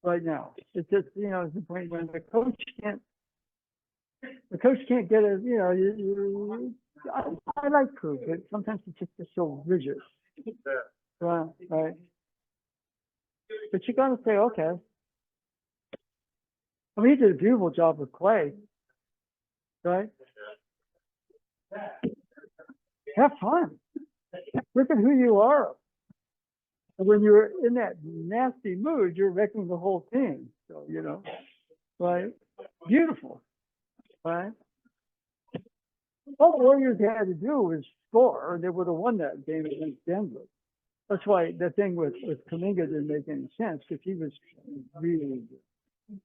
right now. It's just, you know, it's the point when the coach can't get a, you know, I like crew, but sometimes it's just so rigid. Right. But you got to say, okay. I mean, he did a beautiful job with Clay, right? Have fun. Look at who you are. And when you're in that nasty mood, you're wrecking the whole team. So, you know, right? Beautiful, right? All the Warriors had to do was score, or they would have won that game against Denver. That's why the thing with Kuminga didn't make any sense, because he was really good.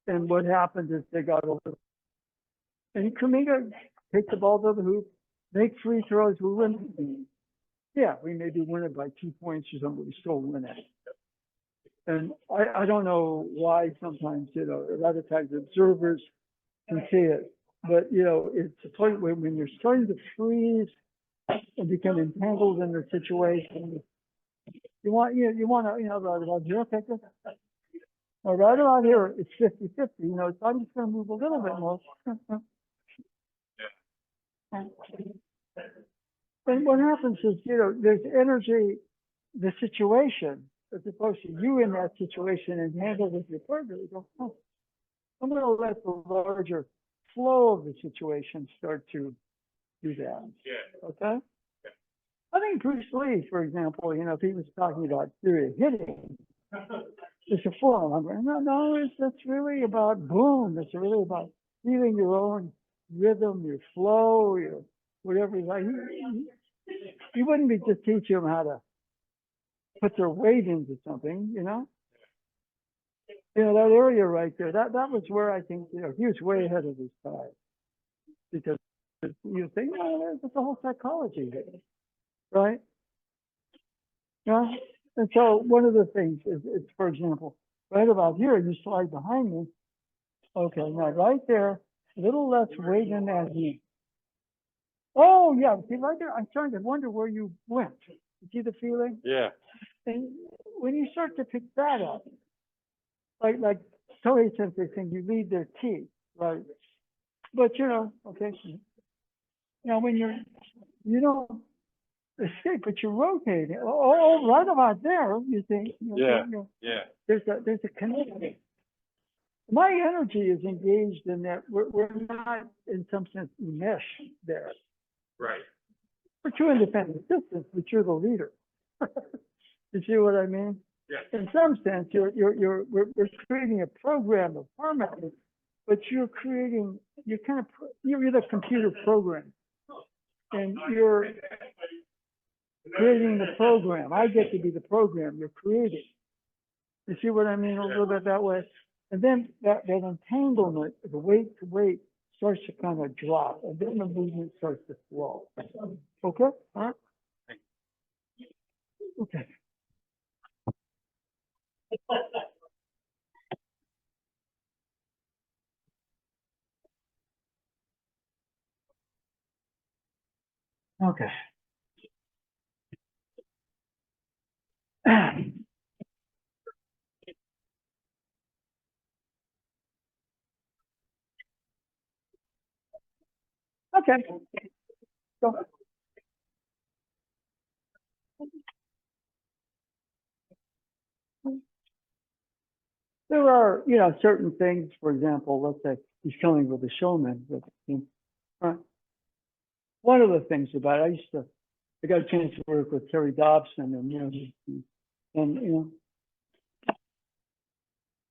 And what happened is they got over. And Kuminga takes the ball to the hoop, make free throws, we win the game. Yeah, we maybe win it by 2 points or something, but we still win it. And I don't know why sometimes, you know, a lot of times observers can see it. But, you know, it's a point where when you're starting to freeze and become entangled in the situation, you want to, you know, right about here, okay, good. Now, right around here, it's 50-50. You know, so I'm just going to move a little bit more. And what happens is, you know, there's energy, the situation, as opposed to you in that situation and handle with your partner. You go, oh, I'm going to let the larger flow of the situation start to do that. Yeah. Okay? Yeah. I think Bruce Lee, for example, you know, if he was talking about theory of hitting, it's a form. I'm going, no, it's really about boom. It's really about feeling your own rhythm, your flow, your whatever. Like, he wouldn't be just teaching them how to put their weight into something, you know? You know, that area right there, that was where I think, you know, he was way ahead of his time. Because you think, oh, there's a whole psychology here, right? Yeah. And so one of the things is, for example, right about here, you slide behind me. Okay, now right there, a little less weight in that heat. Oh, yeah, see right there, I'm starting to wonder where you went. You see the feeling? Yeah. And when you start to pick that up, like Toei Sensei saying, you leave their tea, right? But you know, okay, now when you don't escape, but you're rotating. Oh, right about there, you think, Yeah. you know, Yeah. there's a connection. My energy is engaged in that. We're not, in some sense, enmeshed there. Right. We're two independent systems, but you're the leader. You see what I mean? Yeah. In some sense, we're creating a program of harmony, but you're the computer program, and you're creating the program. I get to be the program you're creating. You see what I mean? A little bit that way. And then that entanglement, the weight to weight, starts to kind of drop, and then the movement starts to flow. Okay? All right? Okay. Okay. Okay. So, there are, you know, certain things, for example, let's say he's coming with a showman. One of the things about it, I got a chance to work with Terry Dobson, and, you know, and, you know,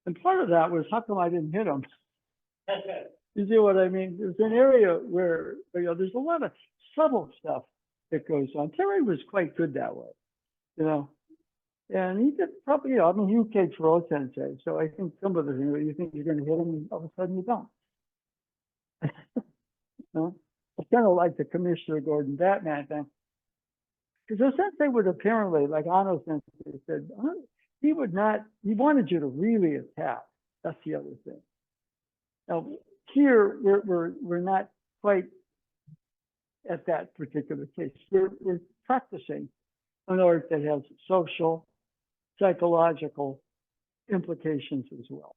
and part of that was, how come I didn't hit him? You see what I mean? There's an area where, you know, there's a lot of subtle stuff that goes on. Terry was quite good that way, you know. And he did probably, you know, I mean, he caged for O Sensei, so I think some of the things you think you're going to hit him, and all of a sudden you don't. You know? It's kind of like the Commissioner Gordon Batman thing. Because O Sensei would apparently, like Ano Sensei said, he wanted you to really attack. That's the other thing. Now, here, we're not quite at that particular case. We're practicing an art that has social, psychological implications as well.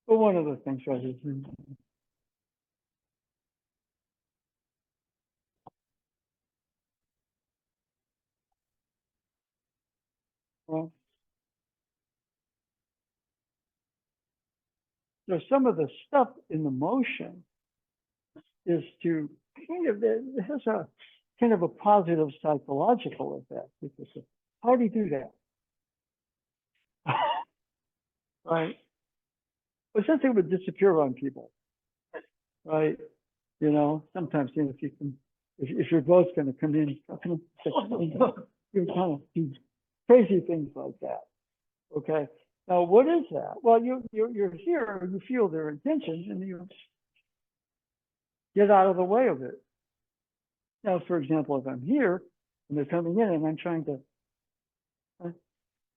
But one of the things right is, well, so some of the stuff in the motion is to kind of, it has a kind of a positive psychological effect. Because how do you do that? Right? Well, something would disappear on people, right? You know, sometimes, you know, if you can, if you're both going to come in, you kind of do crazy things like that. Okay. Now, what is that? Well, you're here, you feel their intentions, and you get out of the way of it. Now, for example, if I'm here and they're coming in, and I'm trying to,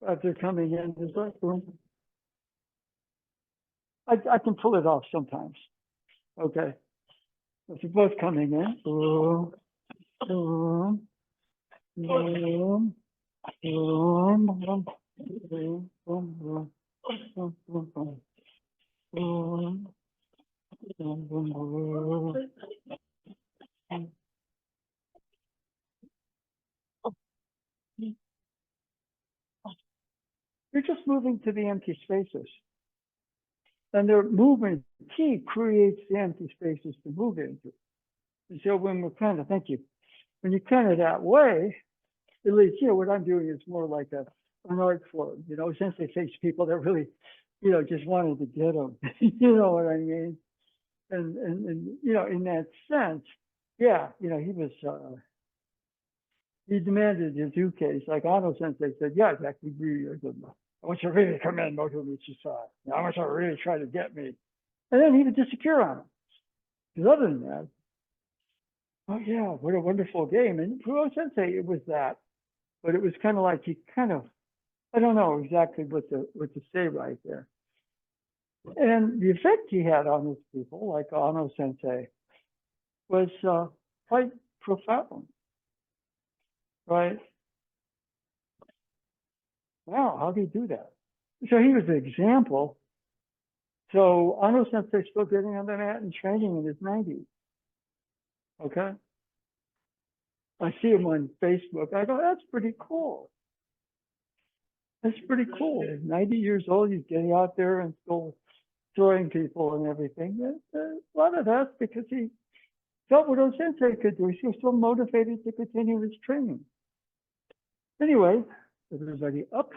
if they're coming in, it's like, I can pull it off sometimes. Okay. If you're both coming in, you're just moving to the empty spaces. And their movement key creates the empty spaces to move into. And so when we're kind of, thank you, when you're kind of that way, at least, you know, what I'm doing is more like an art form, you know, since they face people that really, you know, just wanted to get them, you know what I mean? And, you know, in that sense, yeah, you know, he demanded his ukase, like Ano Sensei said, yeah, exactly, I want you to really come in, Moto Michi-san. I want you to really try to get me. And then he would disappear on him. Because other than that, oh yeah, what a wonderful game. And Kuro Sensei, it was that. But it was kind of like he kind of, I don't know exactly what to say right there. And the effect he had on his people, like Ano Sensei, was quite profound. Right? Wow, how do you do that? So he was an example. So Ano Sensei still getting on the mat and training in his 90s. Okay? I see him on Facebook. I go, that's pretty cool. That's pretty cool. 90 years old, he's getting out there and still throwing people and everything. A lot of that's because he felt what Sensei could do. He was so motivated to continue his training. Anyway, everybody up.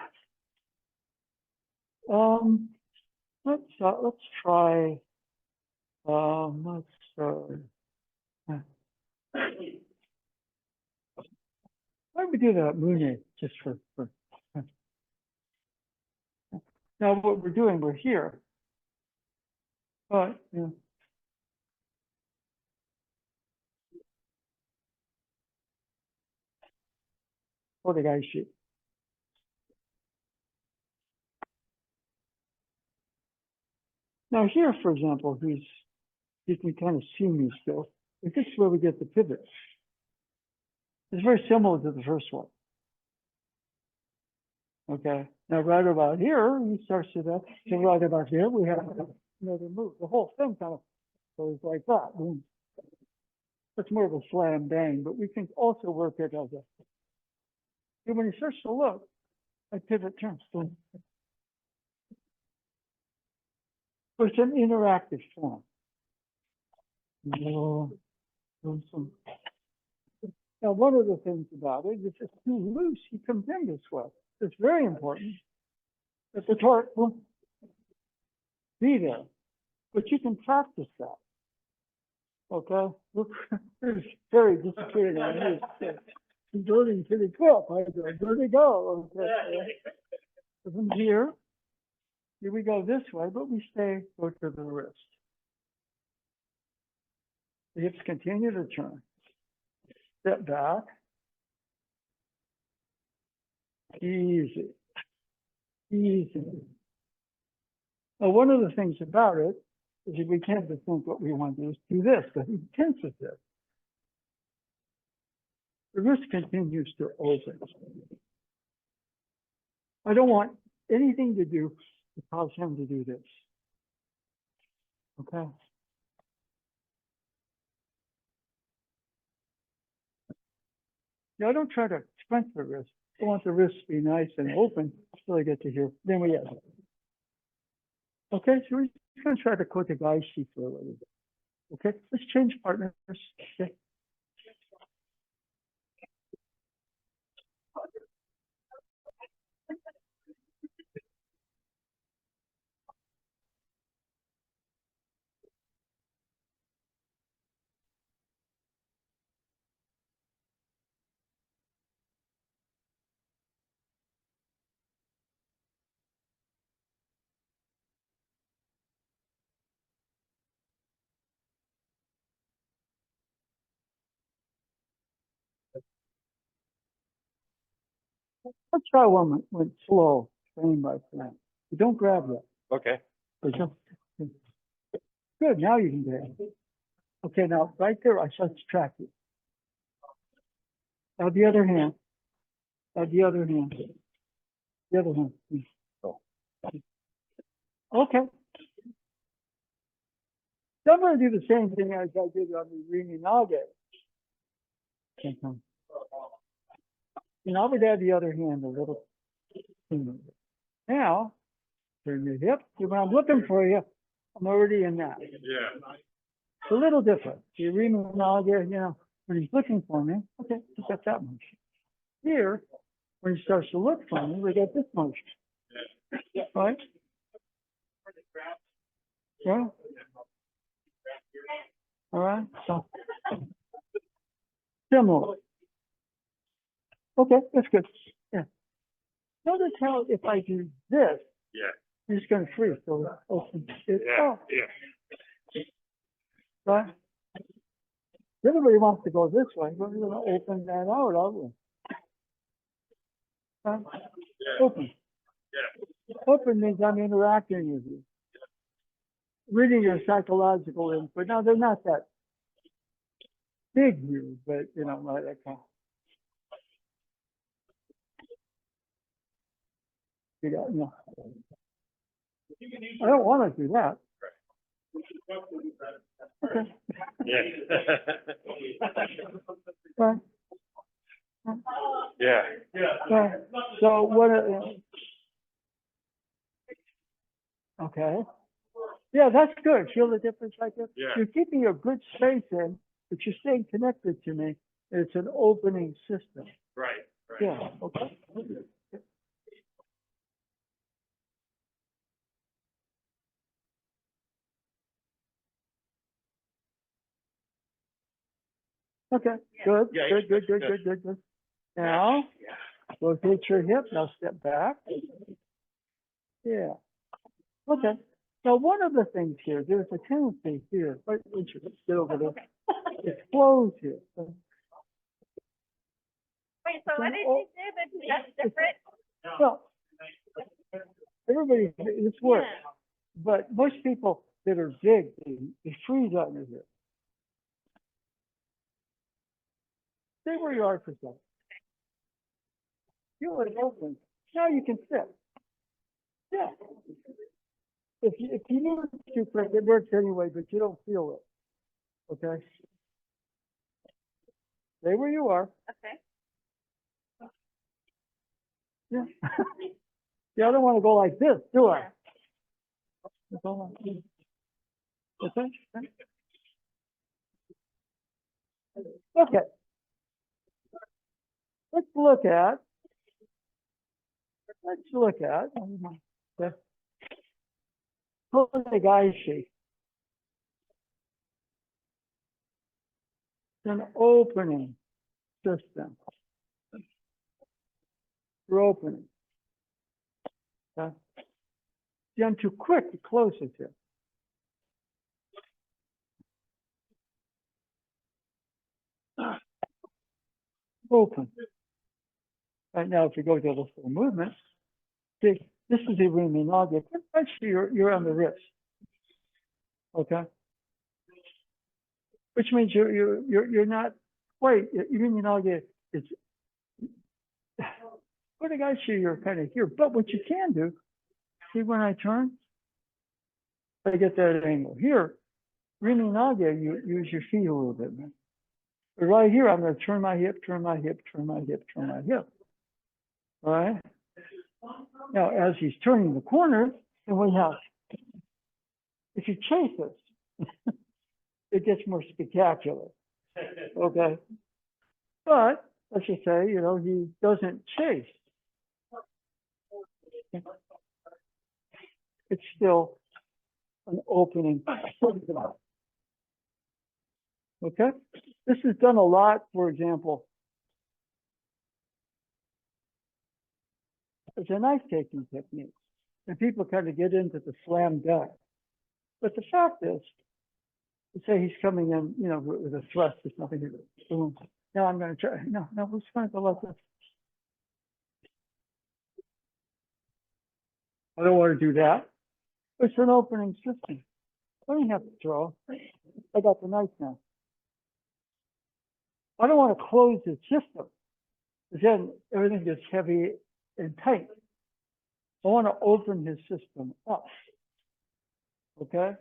Let's try. Why don't we do the Mune just for. Now what we're doing, we're here. But yeah. Kote gaeshi. Now here, for example, you can kind of see me still. This is where we get the pivot. It's very similar to the first one. Okay. Now right about here, he starts to that. So right about here, we have another move. The whole thing kind of goes like that. Boom. It's more of a slam bang, but we can also work it as a. And when he starts to look, I pivot turns. Boom. So it's an interactive form. Now, one of the things about it, if it's too loose, he comes in this way. It's very important that the torque will be there, but you can practice that. Okay, look, it's very disappearing on me. He's learning pretty quick. I go, where to go? Okay. From here we go this way, but we go to the wrist. The hips continue to turn. Step back. Easy. Easy. Now, one of the things about it is that we tend to think what we want to do is do this, but he tends to this. The wrist continues to open. I don't want anything to do to cause him to do this. Okay? Now, I don't try to squint the wrist. I want the wrist to be nice and open until I get to here. Then we have it. Okay, so we're just going to try to kote gaeshi for a little bit. Okay, let's change partners. Okay. Let's try one with slow, frame by frame. You don't grab that. Okay. But just, good, now you can grab it. Okay, now right there, I subtract it. Now the other hand. Now the other hand. The other hand. Okay. So I'm going to do the same thing as I did on the irimi nage. And I would add the other hand a little. Now, turn your hip. When I'm looking for you, I'm already in that. Yeah. It's a little different. The irimi nage, when he's looking for me, okay, he's got that motion. Here, when he starts to look for me, we get this motion. Right? Yeah. All right. So similar. Okay, that's good. Yeah. Notice how if I do this, Yeah. it's just going to freeze. So it opens it up, Yeah. right? Everybody wants to go this way, but we're going to open that out, aren't we? Right? Yeah. Open. Yeah. Open means I'm interacting with you. Reading your psychological input. Now, they're not that big here, but, you know, like that kind of. You know, I don't want to do that. Okay. Yeah. Right. Yeah. Right. So what? Okay. Yeah, that's good. Feel the difference right there? Yeah. You're keeping a good space in, but you're staying connected to me. It's an opening system. Right. Right. Yeah. Okay. Okay. Good. Yeah, Good. Good. Good. good. Good. Good. Good. Now, rotate your hip. Now step back. Yeah. Okay. Now, one of the things here, there's a tendency here. Wait, get over there. It flows here. Wait, so what did you say that's different? Well, everybody, this works. Yeah. But most people that are big, they freeze on your hip. Stay where you are for a second. Feel it open. Now you can sit. Yeah. If you move too quick, it works anyway, but you don't feel it. Okay? Stay where you are. Okay. Yeah. Yeah, I don't want to go like this, do I? Go like this. Okay. Okay. Let's look at the kote gaeshi. It's an opening system. You're opening. Okay. See, I'm too quick to close it here. Open. Right now, if you go to the full movement, see, this is the irimi nage. Actually, you're on the wrist. Okay. Which means you're not quite irimi nage is. What a guy, you're kind of here. But what you can do, see when I turn, I get that angle here. Irimi nage, you use your feet a little bit. But right here, I'm going to turn my hip, turn my hip, turn my hip, turn my hip. All right. Now, as he's turning the corner, and we have, if you chase this, it gets more spectacular. Okay. But let's just say, you know, he doesn't chase. It's still an opening. Okay. This is done a lot, for example. It's a knife taking technique. And people kind of get into the slam dunk. But the fact is, let's say he's coming in, you know, with a thrust or something. Boom. Now I'm going to try. No, we're just going to go like this. I don't want to do that. It's an opening system. I don't have to throw. I got the knife now. I don't want to close the system, because then everything gets heavy and tight. I want to open his system up. Okay?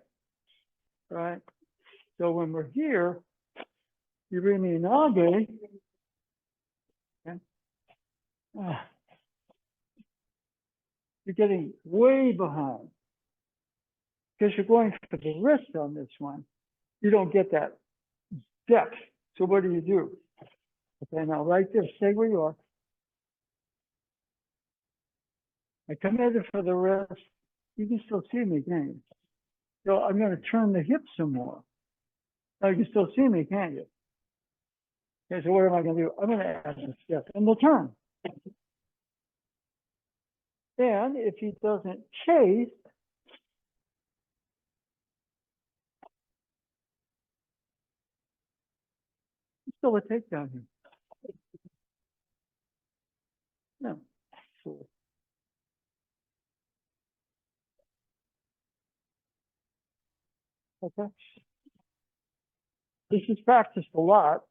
Right? So when we're here, irimi nage, okay? You're getting way behind. Because you're going for the wrist on this one. You don't get that depth. So what do? Okay, now right there, stay where you are. I come in for the wrist. You can still see me, can't you? So I'm going to turn the hip some more. Now you can still see me, can't you? Okay, so what am I going to do? I'm going to add a step in the turn. And if he doesn't chase, he's still a takedown here. No. Cool. Okay. This is practiced a lot.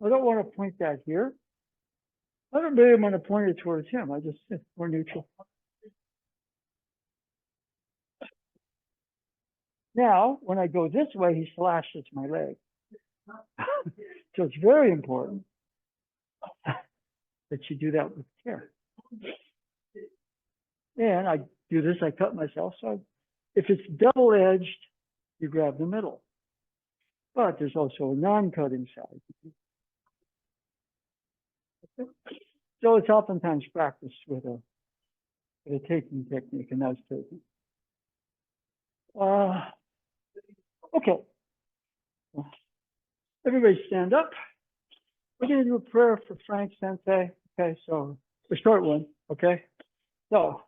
I don't want to point that here. I don't really want to point it towards him. I just more neutral. Now, when I go this way, he slashes my leg. So it's very important that you do that with care. And I do this, I cut myself. So if it's double-edged, you grab the middle. But there's also a non-cutting side. So it's oftentimes practiced with a taking technique, and that's taking. Okay. Everybody stand up. We're going to do a prayer for Frank Sensei. Okay, so a short one. Okay, so.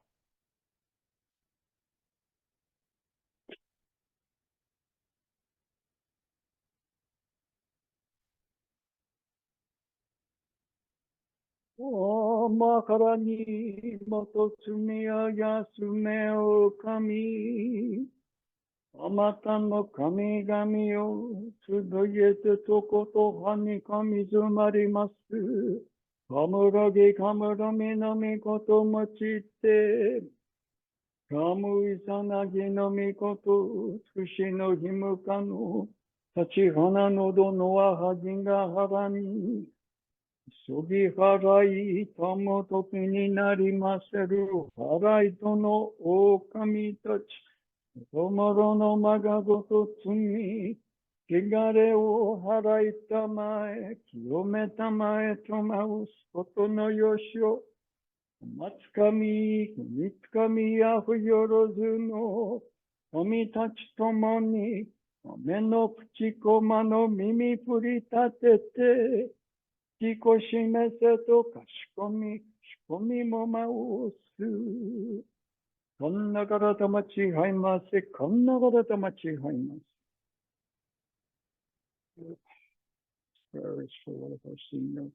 Makarani mototsumiya yasume o kami. Amatan no kami gami o tsudoyete tokoto hani kami zumarimasu. Kamuragi kamurami no mikoto mochite. Kamu izanagi no mikoto tsushi no himukano. Tachihana no dono wa hajinga harani. Sugi harai tomo toki ni narimaseru harai tono okami tachi. Tomorrow no magagoto tsumi, kigare o harai tamae, kiyome tamae tomaus koto no yoshio, matsukami, mitsukami yafu yorozu no, tomi tachi tomoni, ome no kuchikoma no mimi furitatete, chiko shimese to kashikomi, shikomi mo mausu. Konnagara tamachi haimase, konnagara tamachi haimase. Prayer is for one of our senior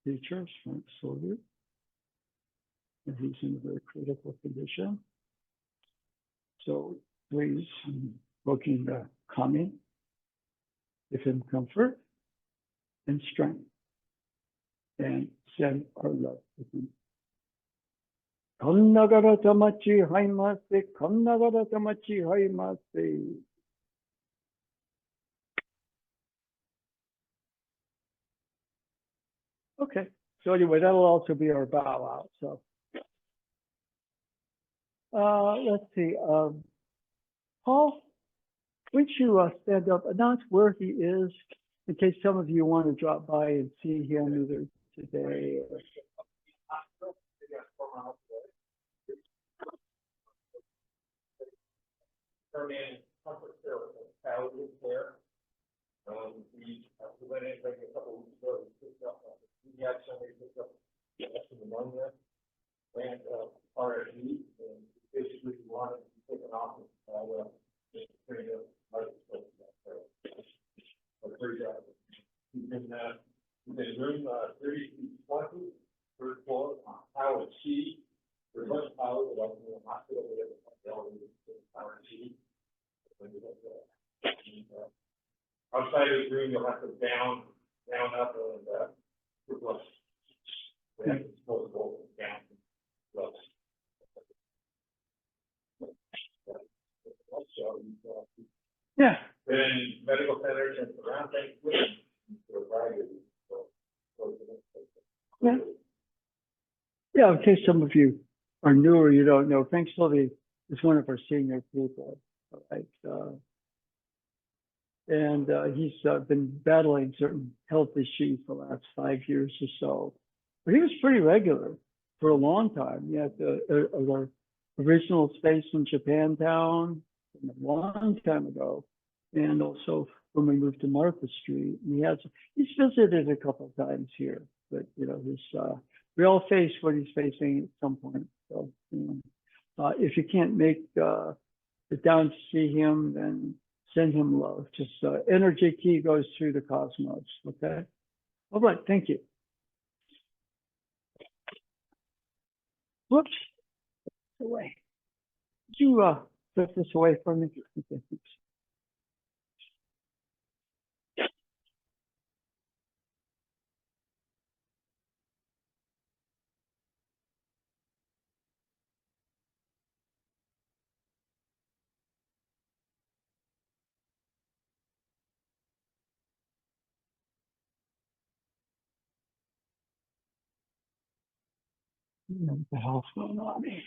teachers, Frank Soldier, and he's in a very critical condition. So please, invoking the kami, give him comfort and strength, and send our love with him. Konnagara tamachi haimase, konnagara tamachi haimase. Okay, so anyway, that'll also be our bow out. So let's see. Paul, would you stand up, announce where he is, in case some of you want to drop by and see him either today or. Permanent comfort care, palliative care. We went in like a couple weeks ago, we had somebody pick up pneumonia, and RSV, and basically we wanted to take an off of just bring up heart we've been room 30-20, third floor, Howard C. There's much power that I'm in the hospital, we have a Howard C. Outside of the room, you'll have to down up and plus. We have disposable down plus. Yeah. Then medical centers and around Thanksgiving. Yeah. Yeah, in case some of you are new or you don't know, Frank Sylvie is one of our senior people, right? And he's been battling certain health issues the last 5 years or so. But he was pretty regular for a long time. He had our original space in Japantown a long time ago, and also when we moved to Martha Street. And he's visited a couple of times here, but we all face what he's facing at some point. So, if you can't make it down to see him, then send him love. Just energy key goes through the cosmos. Okay. All right. Thank you. Whoops. Away. Could you flip this away for me? Okay, thanks. What the hell's going on here?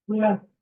Yeah.